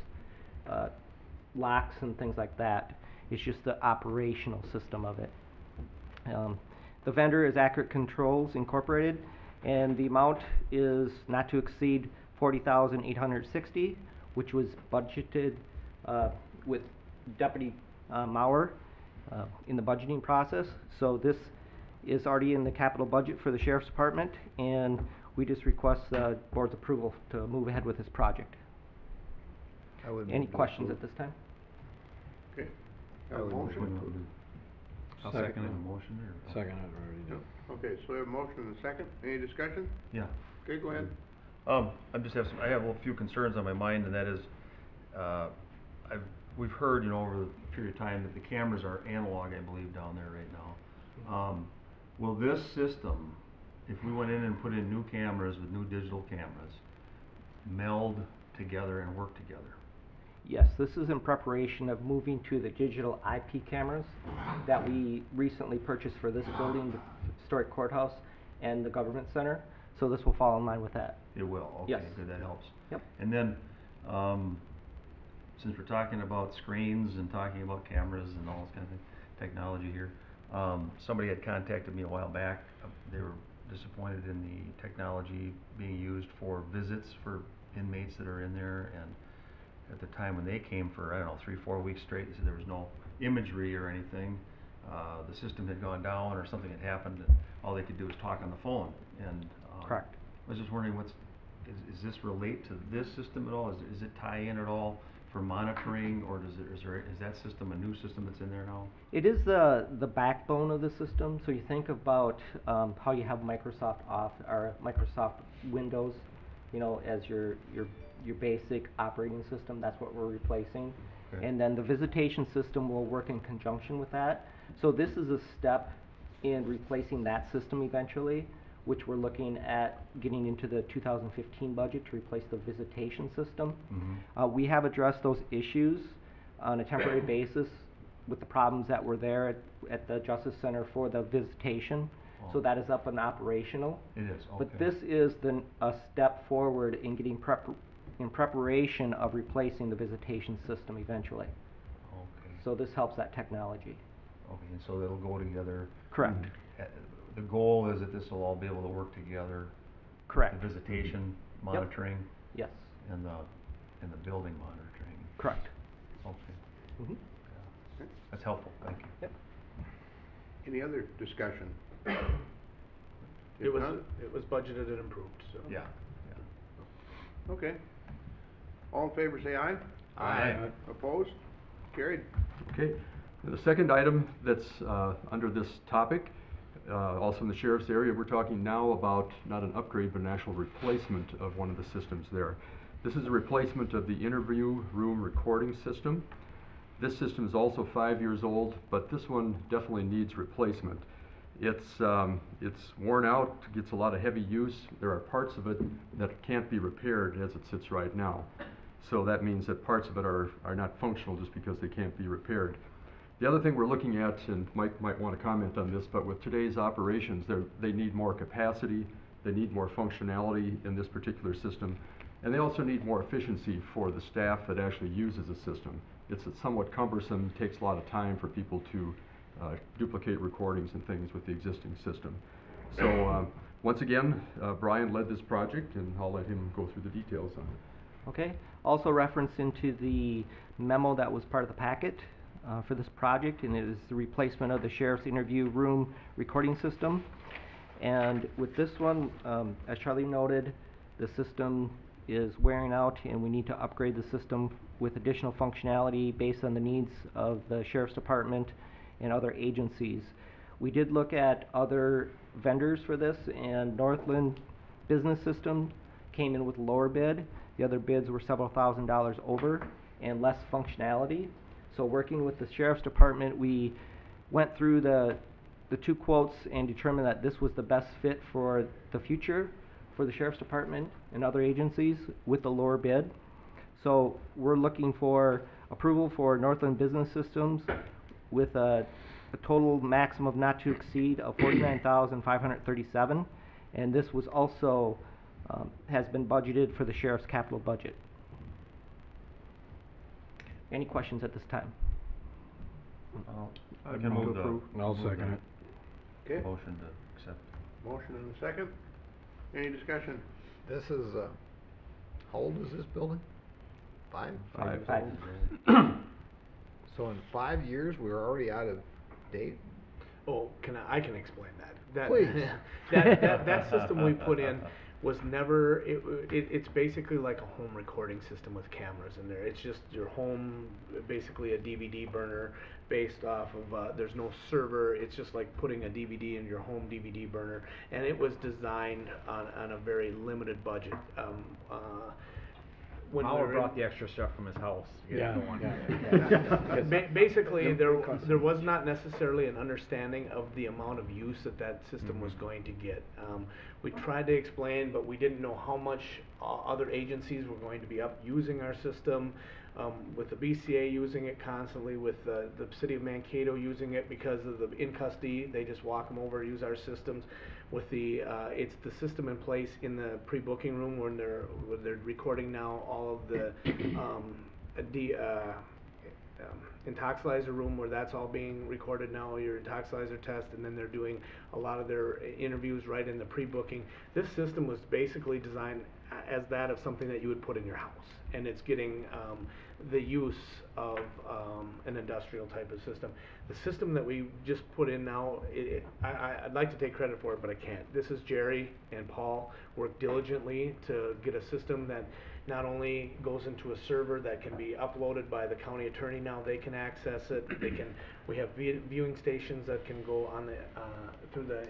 locks and things like that. It's just the operational system of it. The vendor is Accurate Controls Incorporated, and the amount is not to exceed $40,860, which was budgeted with Deputy Mauer in the budgeting process. So this is already in the capital budget for the Sheriff's Department, and we just request the board's approval to move ahead with this project. Any questions at this time? Okay. Have a motion? I'll second the motion, or? Second, I've already done. Okay, so we have a motion and a second. Any discussion? Yeah. Okay, go ahead. I have a few concerns on my mind, and that is, we've heard, you know, over the period of time that the cameras are analog, I believe, down there right now. Will this system, if we went in and put in new cameras with new digital cameras, meld together and work together? Yes, this is in preparation of moving to the digital IP cameras that we recently purchased for this building, the historic courthouse, and the government center. So this will fall in line with that. It will, okay, Yes. good, that helps. Yep. And then, since we're talking about screens and talking about cameras and all this kind of technology here, somebody had contacted me a while back. They were disappointed in the technology being used for visits for inmates that are in there, and at the time when they came for, I don't know, 3-4 weeks straight, they said there was no imagery or anything. The system had gone down or something had happened, and all they could do was talk on the phone. And Correct. I was just wondering, is this relate to this system at all? Is it tie in at all for monitoring, or is that system a new system that's in there now? It is the backbone of the system. So you think about how you have Microsoft Microsoft Windows, you know, as your basic operating system. That's what we're replacing. Okay. And then the visitation system will work in conjunction with that. So this is a step in replacing that system eventually, which we're looking at getting into the 2015 budget to replace the visitation system. Mm-hmm. We have addressed those issues on a temporary basis with the problems that were there at the Justice Center for the visitation. So that is up and operational. It is, okay. But this is a step forward in getting in preparation of replacing the visitation system eventually. Okay. So this helps that technology. Okay, and so they'll go together. Correct. The goal is that this will all be able to work together. Correct. The visitation, monitoring. Yes. And the building monitoring. Correct. Okay. Mm-hmm. Yeah. That's helpful, thank you. Yep. Any other discussion? It was budgeted and approved, so. Yeah. Okay. All in favor, say aye. Aye. Opposed? Carried. Okay. The second item that's under this topic, also in the sheriff's area, we're talking now about not an upgrade but an actual replacement of one of the systems there. This is a replacement of the interview room recording system. This system is also 5 years old, but this one definitely needs replacement. It's worn out, gets a lot of heavy use. There are parts of it that can't be repaired as it sits right now. So that means that parts of it are not functional just because they can't be repaired. The other thing we're looking at, and Mike might want to comment on this, but with today's operations, they need more capacity, they need more functionality in this particular system, and they also need more efficiency for the staff that actually uses the system. It's somewhat cumbersome, takes a lot of time for people to duplicate recordings and things with the existing system. So, once again, Brian led this project, and I'll let him go through the details on it. Okay, also referenced into the memo that was part of the packet for this project, and it is the replacement of the sheriff's interview room recording system. And with this one, as Charlie noted, the system is wearing out and we need to upgrade the system with additional functionality based on the needs of the sheriff's department and other agencies. We did look at other vendors for this, and Northland Business System came in with a lower bid. The other bids were several $1,000s over and less functionality. So working with the sheriff's department, we went through the two quotes and determined that this was the best fit for the future for the sheriff's department and other agencies with the lower bid. So we're looking for approval for Northland Business Systems with a total maximum not to exceed of $49,537, and this was also has been budgeted for the sheriff's capital budget. Any questions at this time? I can move to approve. I'll second it. Okay, Motion to accept. motion and a second. Any discussion? This is, how old is this building? 5? 5. So in 5 years, we're already out of date? Oh, I can explain that. Please. That system we put in was never, it's basically like a home recording system with cameras in there. It's just your home, basically a DVD burner based off of, there's no server. It's just like putting a DVD in your home DVD burner. And it was designed on a very limited budget. When Mauer we were in- brought the extra stuff from his house to get it going. Basically, there was not necessarily an understanding of the amount of use that system was going to get. We tried to explain, but we didn't know how much other agencies were going to be up using our system. With the BCA using it constantly, with the city of Mankato using it because of the in custody, they just walk them over, use our systems. With the it's the system in place in the pre-booking room when they're recording now all of the intoxilizer room, where that's all being recorded now, your intoxilizer test, and then they're doing a lot of their interviews right in the pre-booking. This system was basically designed as that of something that you would put in your house, and it's getting the use of an industrial type of system. The system that we just put in now, I'd like to take credit for it, but I can't. This is Jerry and Paul worked diligently to get a system that not only goes into a server that can be uploaded by the county attorney, now they can access it. We have viewing stations that can go on the through the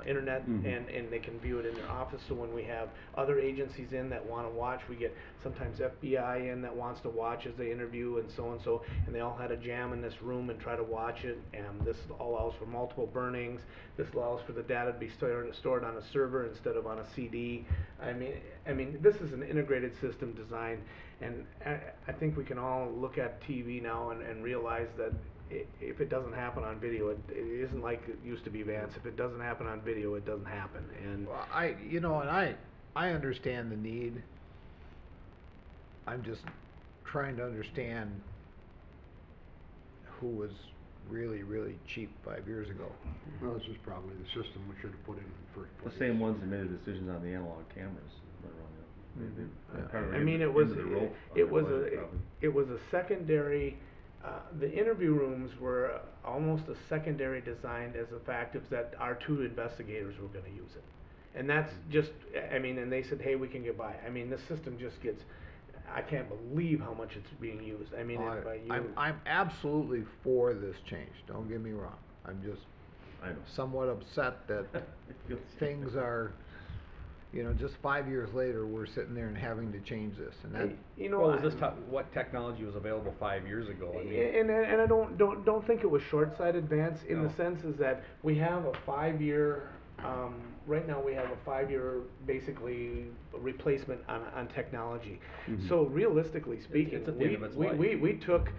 internet, and they can view it in their office. So when we have other agencies in that want to watch, we get sometimes FBI in that wants to watch as they interview and so, and they all had to jam in this room and try to watch it. And this allows for multiple burnings. This allows for the data to be stored on a server instead of on a CD. I mean, this is an integrated system design, and I think we can all look at TV now and realize that if it doesn't happen on video, it isn't like it used to be, Vance. If it doesn't happen on video, it doesn't happen. And Well, I understand the need. I'm just trying to understand who was really, really cheap 5 years ago. Well, this is probably the system we should have put in the first place. The same ones that made the decisions on the analog cameras. I mean, it was a secondary. The interview rooms were almost a secondary designed as a fact of that our 2 investigators were going to use it, and that's just. I mean, and they said, hey, we can get by. I mean, the system just gets. I can't believe how much it's being used. I mean, I'm absolutely for this change. Don't get me wrong. I'm just somewhat upset that things are. Just 5 years later, we're sitting there and having to change this, and that. What technology was available 5 years ago? I mean, and I don't think it was short-sighted, Vance. In the sense is that we have a 5-year. Right now, we have a 5-year basically replacement on technology. So realistically speaking, it's at the end of its life. we took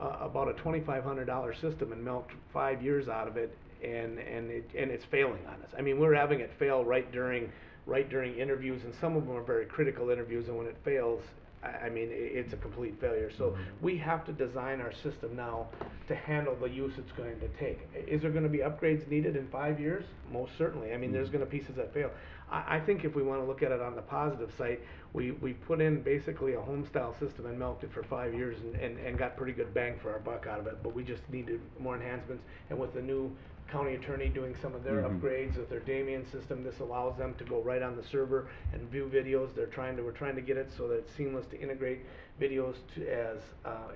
about a $2,500 system and milked 5 years out of it, and it's failing on us. I mean, we're having it fail right during interviews, and some of them are very critical interviews, and when it fails, I mean, it's a complete failure. So we have to design our system now to handle the use it's going to take. Is there gonna be upgrades needed in 5 years? Most certainly. I mean, there's gonna pieces that fail. I think if we wanna look at it on the positive side, we put in basically a home-style system and milked it for 5 years and got pretty good bang for our buck out of it, but we just needed more enhancements. And with the new county attorney doing some of their upgrades with their Damien system, this allows them to go right on the server and view videos. We're trying to get it so that it's seamless to integrate videos as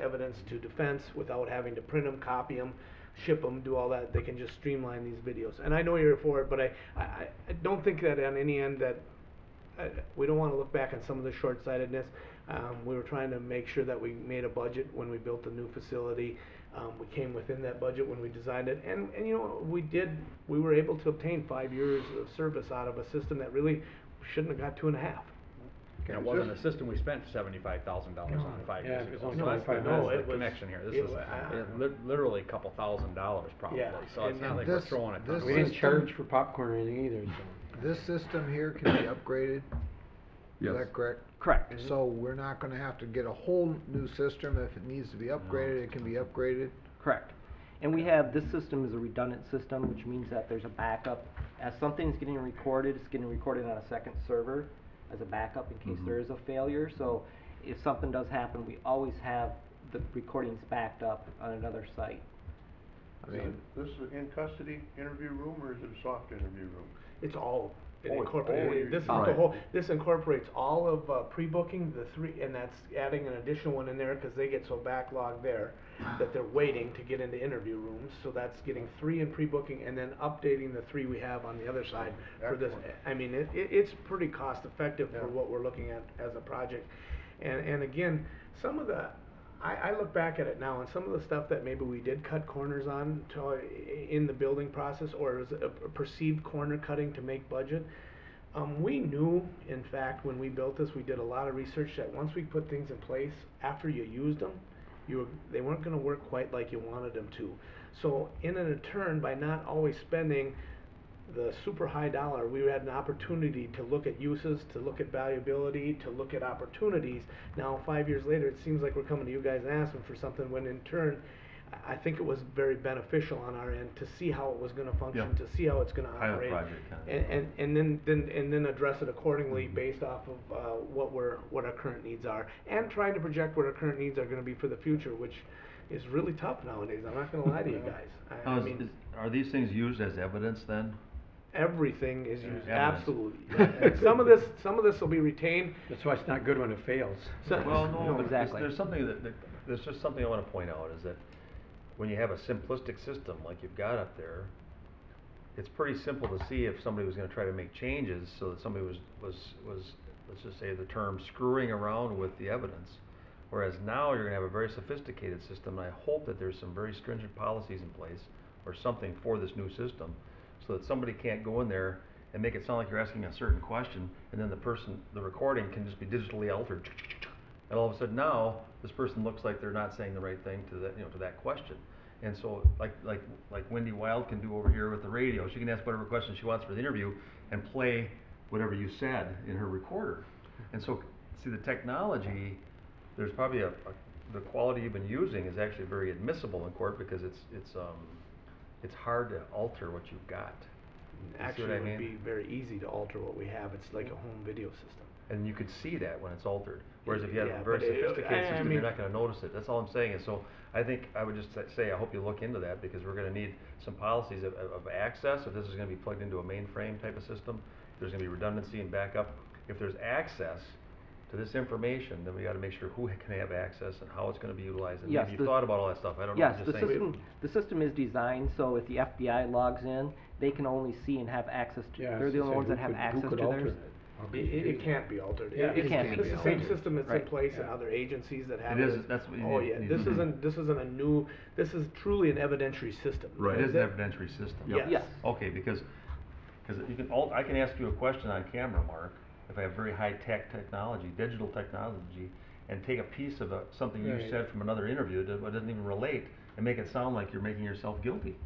evidence to defense without having to print them, copy them, ship them, do all that. They can just streamline these videos. And I know you're for it, but I don't think that on any end that we don't want to look back on some of the short-sightedness. We were trying to make sure that we made a budget when we built the new facility. We came within that budget when we designed it, and you know, we were able to obtain 5 years of service out of a system that really shouldn't have got 2.5. And it wasn't a system we spent $75,000 on 5 years ago. it was only So that's the- 25. that's No, the it was- connection here. This it is wa- literally a couple $1,000s probably. Yeah, So it's and not like this- we're throwing a ton this of We money. didn't charge for popcorn or anything either, so. This system here can be upgraded, Yes. is that correct? Correct. So we're not gonna have to get a whole new system. If it needs to be upgraded, it can be upgraded. Correct. And we have, this system is a redundant system, which means that there's a backup. As something's getting recorded, it's getting recorded on a second server as a backup in case there is a failure. So if something does happen, we always have the recordings backed up on another site. I mean, This is an in-custody interview room, or is it a soft interview room? It's all Oh, it's incorporated. all- This is Right. the whole. This incorporates all of pre-booking, the 3, and that's adding an additional one in there because they get so backlogged there that they're waiting to get into interview rooms. So that's getting 3 in pre-booking and then updating the 3 we have on the other side for this. Excellent. I mean, it's pretty cost-effective Yeah. for what we're looking at as a project. And again, some of the. I look back at it now, and some of the stuff that maybe we did cut corners on in the building process, or as a perceived corner cutting to make budget, we knew, in fact, when we built this, we did a lot of research that once we put things in place, after you used them, they weren't gonna work quite like you wanted them to. So in a return, by not always spending the super high dollar, we had an opportunity to look at uses, to look at valuability, to look at opportunities. Now, 5 years later, it seems like we're coming to you guys and asking for something, when in turn, I think it was very beneficial on our end to see how it was gonna function, Yeah. to see how it's gonna Pilot operate. project kind of. And then address it accordingly based off of, what our current needs are. And trying to project what our current needs are gonna be for the future, which is really tough nowadays, I'm not gonna lie to you guys. Now, I mean, are these things used as evidence then? everything is used, Evidence. absolutely. And some of this will be retained. That's why it's not good when it fails. Well, no, but exactly. there's something there's just something I wanna point out, is that when you have a simplistic system like you've got up there, it's pretty simple to see if somebody was gonna try to make changes so that somebody was, let's just say the term, screwing around with the evidence. Whereas now you're gonna have a very sophisticated system, and I hope that there's some very stringent policies in place or something for this new system, so that somebody can't go in there and make it sound like you're asking a certain question, and then the recording can just be digitally altered. And all of a sudden now, this person looks like they're not saying the right thing to that, to that question. And so, like Wendy Wild can do over here with the radio, she can ask whatever question she wants for the interview and play whatever you said in her recorder. And so, see, the technology, there's probably the quality you've been using is actually very admissible in court, because it's hard to alter what you've got. You see Actually, what I it would mean? be very easy to alter what we have. It's like a home video system. And you could see that when it's altered. Whereas if you have Yeah, a very but it- sophisticated I system, mean- you're not gonna notice it. That's all I'm saying. And so I think I would just say, I hope you look into that, because we're gonna need some policies of access. If this is gonna be plugged into a mainframe type of system, there's gonna be redundancy and backup. If there's access to this information, then we gotta make sure who can have access and how it's gonna be utilized. And Yes, maybe you've thought about all that stuff. I don't know. Yes, I'm the just saying. system is designed so if the FBI logs in, they can only see and have access to, they're the only ones that have access to theirs. It can't be altered. Yeah, it can't be It's the same altered. system that's in Right. place in other agencies that have It it. is, that's what you Oh, need- yeah, need this to do. isn't a new, this is truly an evidentiary system. It is an evidentiary system. Yes. Yes. Okay, because you can, I can ask you a question on camera, Mark, if I have very high-tech technology, digital technology, and take a piece of something you Right. said from another interview that doesn't even relate, and make it sound like you're making yourself guilty.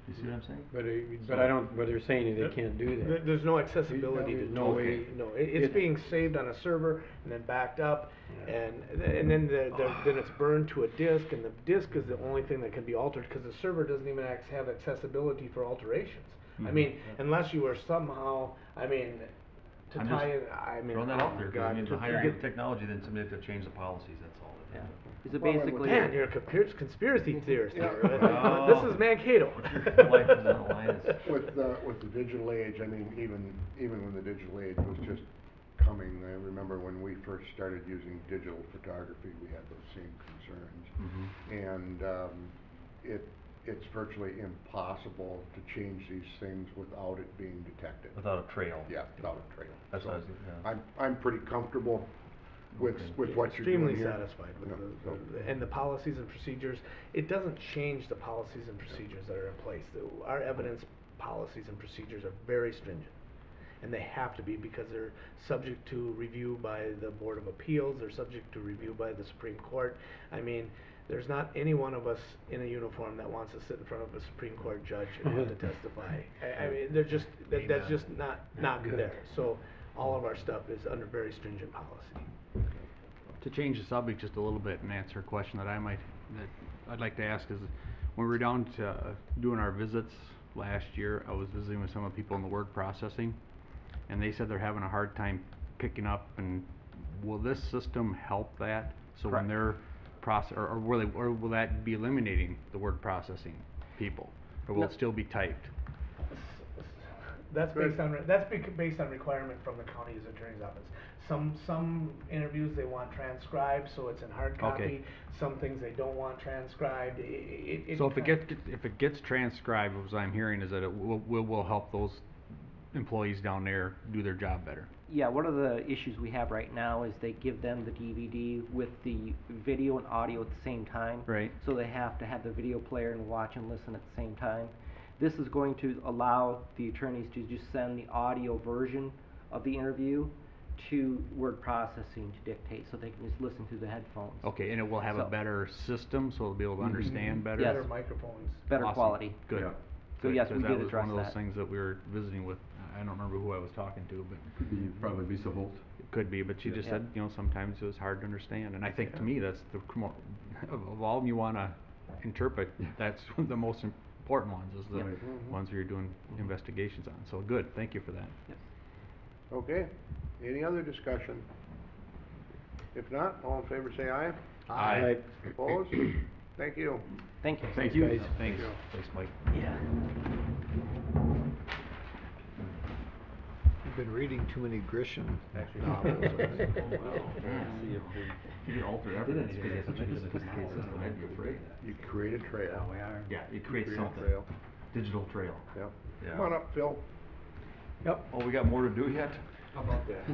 You see what I'm saying? But I don't, but they're saying they can't do that. There's no accessibility to There's no no way, way. no, it's being saved on a server and then backed up, and then then it's burned to a disk, and the disk is the only thing that can be altered, cause the server doesn't even have accessibility for alterations. I mean, unless you were somehow, I mean, to I'm tie just in, I mean, throwing that oh out there, my 'cause I God, mean, to the higher you get- get technology, then somebody have to change the policies, that's all. Yeah. Is it Well, basically? Man, you're a conspiracy theorist here. Oh. This is Mankato. Life is on the line. With the digital age, I mean, even when the digital age was just coming, I remember when we first started using digital photography, we had those same concerns. And it's virtually impossible to change these things without it being detected. Without a trail. Yeah, without a trail. That's So what I was, yeah. I'm pretty comfortable with what you're Extremely doing here. satisfied with Yeah, so- and the policies and procedures. It doesn't change the policies and procedures that are in place. Our evidence policies and procedures are very stringent. And they have to be, because they're subject to review by the Board of Appeals, they're subject to review by the Supreme Court. I mean, there's not any one of us in a uniform that wants to sit in front of a Supreme Court judge and have to testify. I mean, they're just, that's just not there. So all of our stuff is under very stringent policy. To change the subject just a little bit and answer a question that I'd like to ask is, when we were down to doing our visits last year, I was visiting with some of the people in the word processing, and they said they're having a hard time picking up, and will this system help that? So when they're or will that be eliminating the word processing people, or will it still be typed? That's based on, based on requirement from the county's attorney's office. Some interviews they want transcribed, so it's in hard copy. Okay. Some things they don't want transcribed. So if it gets transcribed, what I'm hearing is that it will help those employees down there do their job better. Yeah, one of the issues we have right now is they give them the DVD with the video and audio at the same time. Right. So they have to have the video player and watch and listen at the same time. This is going to allow the attorneys to just send the audio version of the interview to word processing to dictate, so they can just listen through the headphones. Okay, and it will have a better system, so they'll be able to understand better? Yes. Better microphones. Better Awesome. quality. Good. Yeah. So Good, yes, 'cause we that did was address one of those that. things that we were visiting with. I don't remember who I was talking to, but Could be probably Lisa Holt. it could be, but she just Yeah. said, you know, sometimes it was hard to understand, and I think to me, that's the of all of them you wanna interpret, that's the most important ones, is the ones you're doing investigations on. So good, thank you for that. Yep. Okay, any other discussion? If not, all in favor say aye. Aye. Opposed? Thank you. Thank you. Thank you. Guys. Thanks. Thanks, Mike. Yeah. You've been reading too many Grisham Actually. novels. You can alter everything, because it's such a sophisticated system, I'd be afraid. You create a trail. Yeah, it creates Create a something. trail. Digital trail. Yep. Yeah. Come on up, Phil. Oh, we got more to do yet? How about that?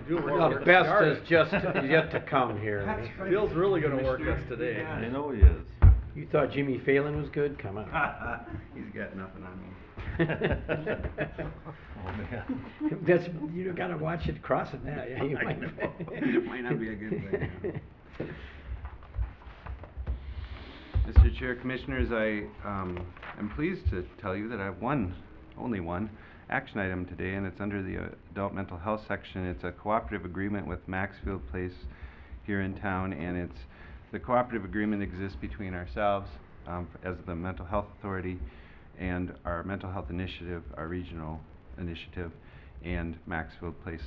The best is just yet to come here. Phil's really gonna work us today. I know he is. You thought Jimmy Fallon was good? Come on. He's got nothing on me. Oh, man. That's, you gotta watch it crossing that, yeah, you I might. know. Might not be a good thing, Mr. Chair, Commissioners, I am pleased to tell you that I have only one action item today, and it's under the Adult Mental Health section. It's a cooperative agreement with Maxfield Place here in town, and the cooperative agreement exists between ourselves as the Mental Health Authority and our Mental Health Initiative, our regional initiative, and Maxfield Place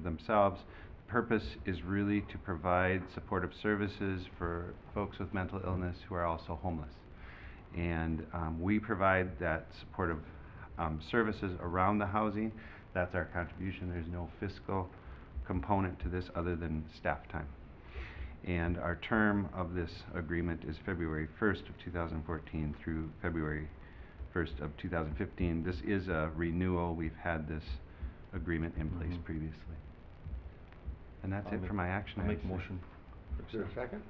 themselves. The purpose is really to provide supportive services for folks with mental illness who are also homeless. And we provide that supportive services around the housing. That's our contribution. There's no fiscal component to this other than staff time. And our term of this agreement is February 1st of 2014 through February 1st of 2015. This is a renewal. We've had this agreement in place previously. And that's it for my action I'll make a items. motion. Is there a second?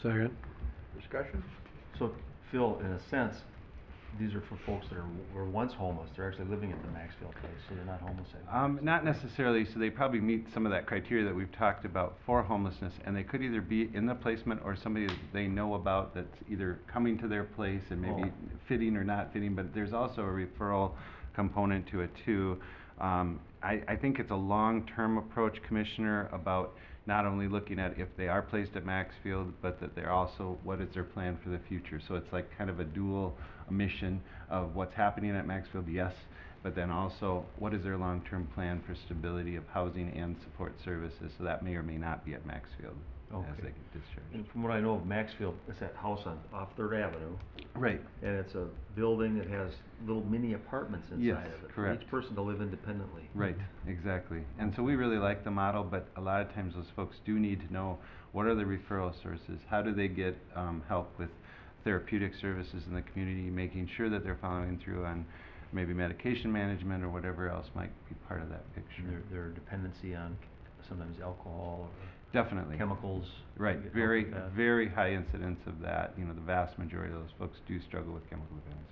Second. Discussion? So, Phil, in a sense, these are for folks that were once homeless, they're actually living at the Maxfield place, so they're not homeless anymore. Not necessarily, so they probably meet some of that criteria that we've talked about for homelessness, and they could either be in the placement or somebody that they know about that's either coming to their place and maybe fitting or not fitting, but there's also a referral component to it too. I think it's a long-term approach, Commissioner, about not only looking at if they are placed at Maxfield, but that they're also, what is their plan for the future? So it's like kind of a dual mission of what's happening at Maxfield, yes, but then also what is their long-term plan for stability of housing and support services? So that may or may not be at Maxfield as they get discharged. And from what I know of Maxfield, it's that house off Third Avenue. Right. And it's a building that has little mini apartments inside Yes, of it. correct. For each person to live independently. Right, exactly. And so we really like the model, but a lot of times those folks do need to know what are the referral sources, how do they get help with therapeutic services in the community, making sure that they're following through on maybe medication management or whatever else might be part of that picture. And their dependency on sometimes alcohol or Definitely. chemicals. Right, You get help very, with that. very high incidence of that. You know, the vast majority of those folks do struggle with chemical dependency.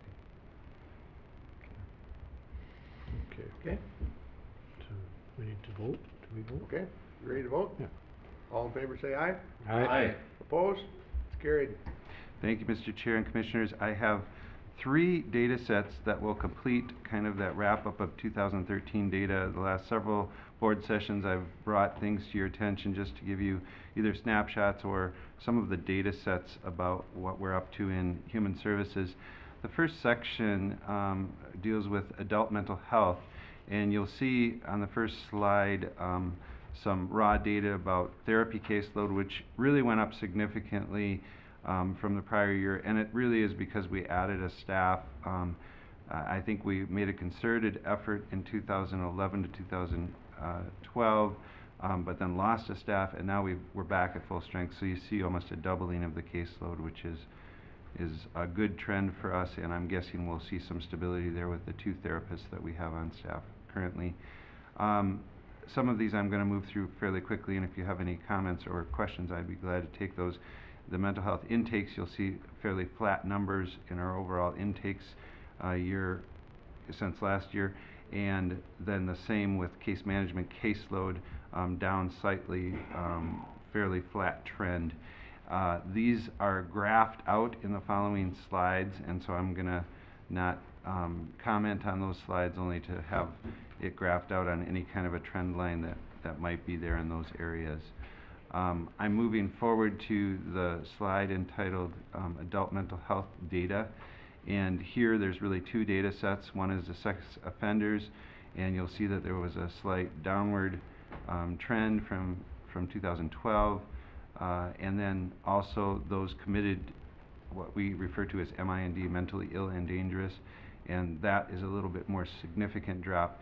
Okay. So, we need to vote? Do we vote? Okay, you ready to vote? Yeah. All in favor say aye. Aye. Opposed? It's carried. Thank you, Mr. Chair and Commissioners. I have 3 data sets that will complete kind of that wrap-up of 2013 data. The last several board sessions, I've brought things to your attention just to give you either snapshots or some of the data sets about what we're up to in human services. The first section deals with adult mental health, and you'll see on the first slide some raw data about therapy caseload, which really went up significantly from the prior year, and it really is because we added a staff. I think we made a concerted effort in 2011 to 2012, but then lost a staff, and now we're back at full strength. So you see almost a doubling of the caseload, which is a good trend for us, and I'm guessing we'll see some stability there with the 2 therapists that we have on staff currently. Some of these I'm going to move through fairly quickly, and if you have any comments or questions, I'd be glad to take those. The mental health intakes, you'll see fairly flat numbers in our overall intakes since last year, and then the same with case management caseload, down slightly, fairly flat trend. These are graphed out in the following slides, and so I'm going to not comment on those slides, only to have it graphed out on any kind of a trend line that might be there in those areas. I'm moving forward to the slide entitled Adult Mental Health Data, and here there's really 2 data sets. One is the sex offenders, and you'll see that there was a slight downward trend from 2012, and then also those committed, what we refer to as MIND, mentally ill and dangerous, and that is a little bit more significant drop.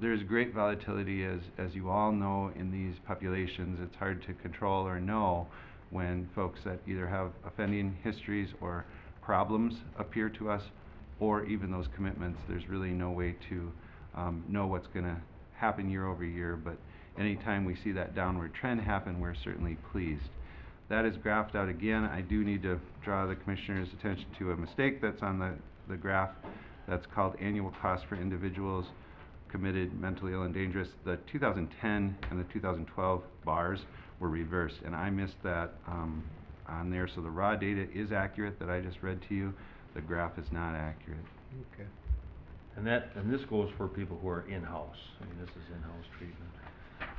There's great volatility, as you all know, in these populations. It's hard to control or know when folks that either have offending histories or problems appear to us, or even those commitments. There's really no way to know what's going to happen year over year, but anytime we see that downward trend happen, we're certainly pleased. That is graphed out again. I do need to draw the Commissioner's attention to a mistake that's on the graph. That's called annual cost for individuals committed mentally ill and dangerous. The 2010 and the 2012 bars were reversed, and I missed that on there. So the raw data is accurate that I just read to you. The graph is not accurate. Okay. And this goes for people who are in-house. I mean, this is in-house treatment.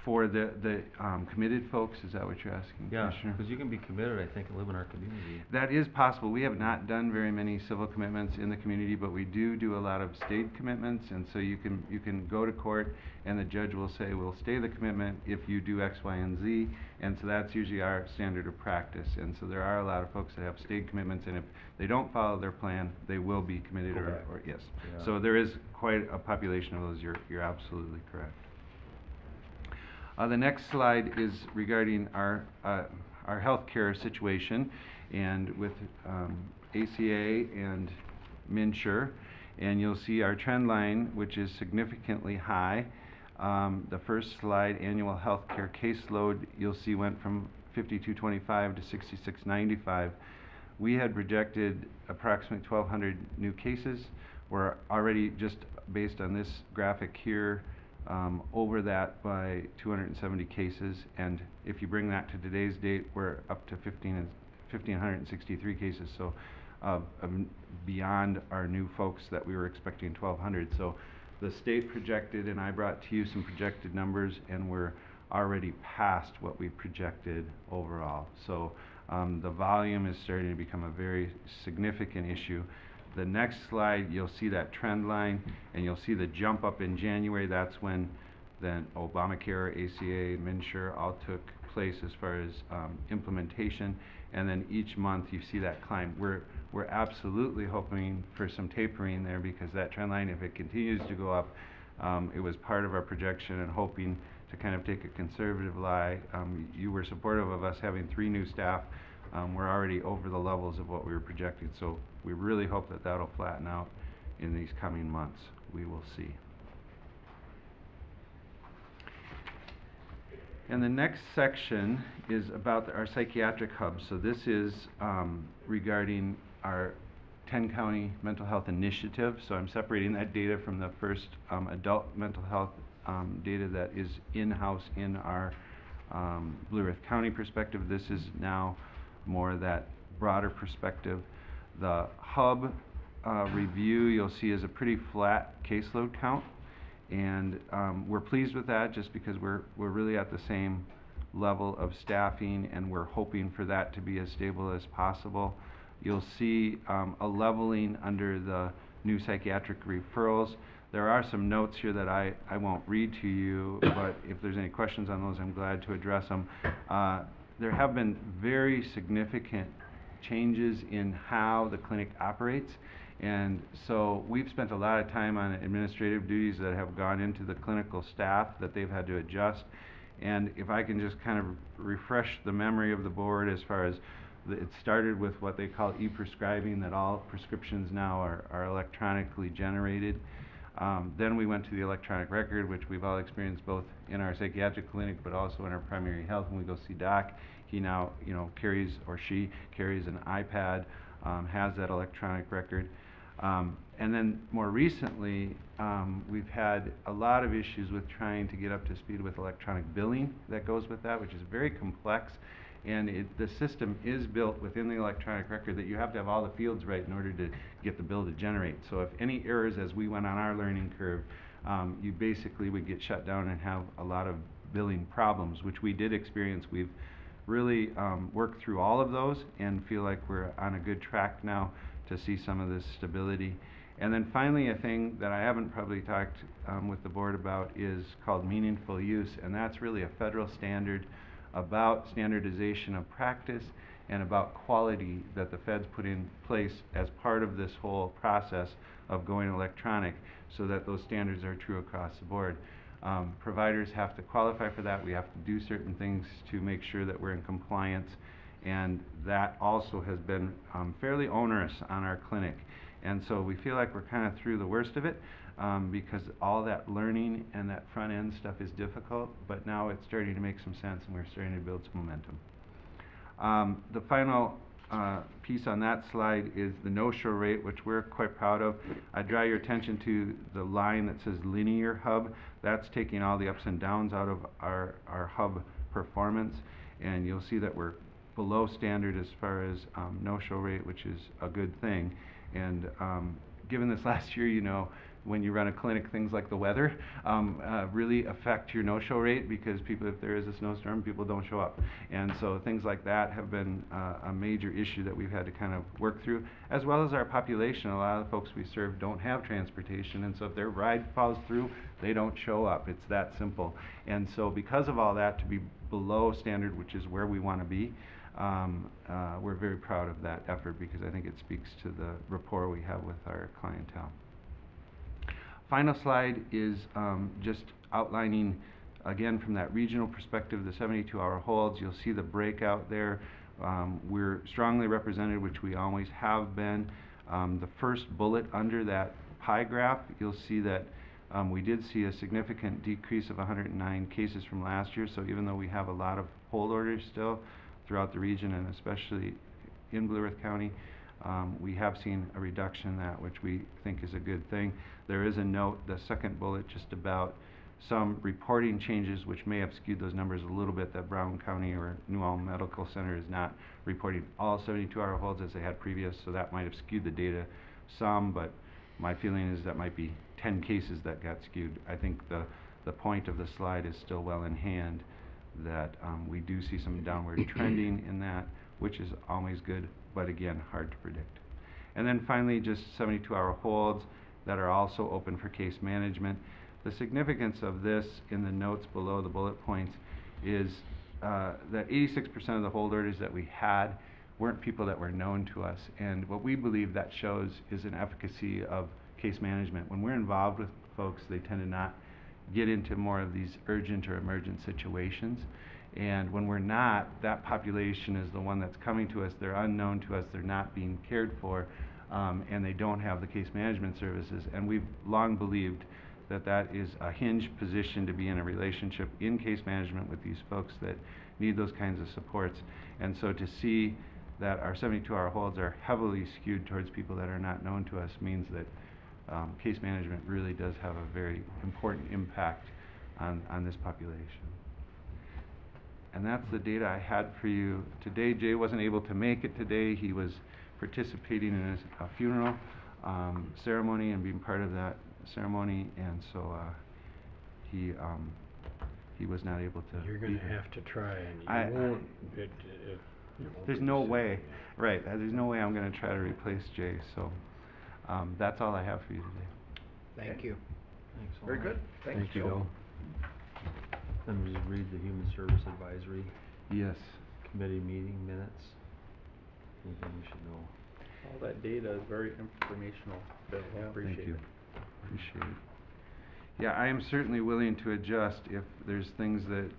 For the committed folks, is that what you're asking, Yeah, Commissioner? because you can be committed, I think, and live in our community. That is possible. We have not done very many civil commitments in the community, but we do a lot of state commitments, and so you can go to court and the judge will say, we'll stay the commitment if you do X, Y, and Z, and so that's usually our standard of practice. And so there are a lot of folks that have state commitments, and if they don't follow their plan, they will be committed or yes. Yeah. So there is quite a population of those. You're absolutely correct. The next slide is regarding our healthcare situation, and with ACA and MNsure, and you'll see our trend line, which is significantly high. The first slide, annual healthcare caseload, you'll see went from 5225 to 6695. We had projected approximately 1,200 new cases. We're already, just based on this graphic here, over that by 270 cases, and if you bring that to today's date, we're up to 1,563 cases, so beyond our new folks that we were expecting 1,200. So the state projected, and I brought to you some projected numbers, and we're already past what we projected overall. So the volume is starting to become a very significant issue. The next slide, you'll see that trend line, and you'll see the jump up in January. That's when then Obamacare, ACA, MNsure all took place as far as implementation, and then each month you see that climb. We're absolutely hoping for some tapering there, because that trend line, if it continues to go up, it was part of our projection and hoping to kind of take a conservative lie. You were supportive of us having 3 new staff. We're already over the levels of what we were projecting, so we really hope that that'll flatten out in these coming months. We will see. And the next section is about our psychiatric hub. So this is regarding our 10-county mental health initiative. So I'm separating that data from the first adult mental health data that is in-house in our Blue Earth County perspective. This is now more that broader perspective. The hub review, you'll see, is a pretty flat caseload count, and we're pleased with that, just because we're really at the same level of staffing, and we're hoping for that to be as stable as possible. You'll see a leveling under the new psychiatric referrals. There are some notes here that I won't read to you, but if there's any questions on those, I'm glad to address them. There have been very significant changes in how the clinic operates, and so we've spent a lot of time on administrative duties that have gone into the clinical staff that they've had to adjust. And if I can just kind of refresh the memory of the board, as far as it started with what they call e-prescribing, that all prescriptions now are electronically generated. Then we went to the electronic record, which we've all experienced both in our psychiatric clinic but also in our primary health. When we go see doc, he now, carries, or she carries, an iPad, has that electronic record. And then more recently, we've had a lot of issues with trying to get up to speed with electronic billing that goes with that, which is very complex. And the system is built within the electronic record that you have to have all the fields right in order to get the bill to generate. So if any errors as we went on our learning curve, you basically would get shut down and have a lot of billing problems, which we did experience. We've really worked through all of those and feel like we're on a good track now to see some of this stability. And then finally, a thing that I haven't probably talked with the board about is called meaningful use, and that's really a federal standard about standardization of practice and about quality that the feds put in place as part of this whole process of going electronic, so that those standards are true across the board. Providers have to qualify for that. We have to do certain things to make sure that we're in compliance, and that also has been fairly onerous on our clinic. And so we feel like we're kind of through the worst of it, because all that learning and that front end stuff is difficult, but now it's starting to make some sense and we're starting to build some momentum. The final piece on that slide is the no-show rate, which we're quite proud of. I draw your attention to the line that says linear hub. That's taking all the ups and downs out of our hub performance, and you'll see that we're below standard as far as no-show rate, which is a good thing. And given this last year, when you run a clinic, things like the weather really affect your no-show rate, because people, if there is a snowstorm, people don't show up. And so things like that have been a major issue that we've had to kind of work through, as well as our population. A lot of the folks we serve don't have transportation, and so if their ride falls through, they don't show up. It's that simple. And so because of all that, to be below standard, which is where we want to be, we're very proud of that effort, because I think it speaks to the rapport we have with our clientele. Final slide is just outlining, again, from that regional perspective, the 72-hour holds. You'll see the breakout there. We're strongly represented, which we always have been. The first bullet under that pie graph, you'll see that we did see a significant decrease of 109 cases from last year. So even though we have a lot of hold orders still throughout the region, and especially in Blue Earth County. We have seen a reduction in that, which we think is a good thing. There is a note, the second bullet, just about some reporting changes which may have skewed those numbers a little bit, that Brown County or New Ulm Medical Center is not reporting all 72-hour holds as they had previous, so that might have skewed the data some, but my feeling is that might be 10 cases that got skewed. I think the point of the slide is still well in hand, that we do see some downward trending in that, which is always good, but again, hard to predict. And then finally, just 72-hour holds that are also open for case management. The significance of this in the notes below the bullet points is that 86% of the hold orders that we had weren't people that were known to us. And what we believe that shows is an efficacy of case management. When we're involved with folks, they tend to not get into more of these urgent or emergent situations. And when we're not, that population is the one that's coming to us. They're unknown to us. They're not being cared for, and they don't have the case management services. And we've long believed that that is a hinge position to be in a relationship in case management with these folks that need those kinds of supports. And so to see that our 72-hour holds are heavily skewed towards people that are not known to us means that case management really does have a very important impact on this population. And that's the data I had for you today. Jay wasn't able to make it today. He was participating in a funeral ceremony and being part of that ceremony, and so he was not able to. You're be gonna here. have to try, and you won't. It won't There's be no the same. way, right? There's no way I'm going to try to replace Jay. So that's all I have for you today. Thank you. Thanks. Very good. Thanks, Joe. Joe. Let me just read the Human Service Advisory Yes. Committee meeting minutes. Anything we should know? All that data is very informational, Bill. Thank Appreciate you. it. Appreciate it. Yeah, I am certainly willing to adjust if there's things that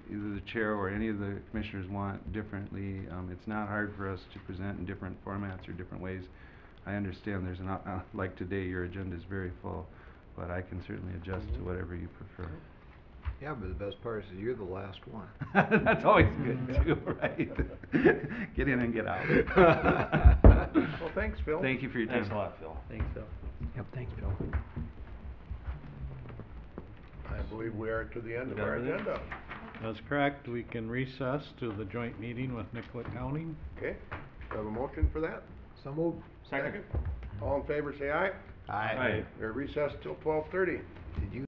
either the chair or any of the commissioners want differently. It's not hard for us to present in different formats or different ways. I understand there's like today, your agenda is very full, but I can certainly adjust to whatever you prefer. Yeah, but the best part is you're the last one. That's always good too, right? Get in and get out. Well, thanks, Phil. Thank you for your time. Thanks a lot, Phil. Thanks, Phil. Yep, thanks, Bill. I believe we are to the end of Got our everything? agenda. That's correct. We can recess to the joint meeting with Nicollet County. Okay, do I have a motion for that? So moved. Second. All in favor, say aye. Aye. We're recessed till 12:30. Did you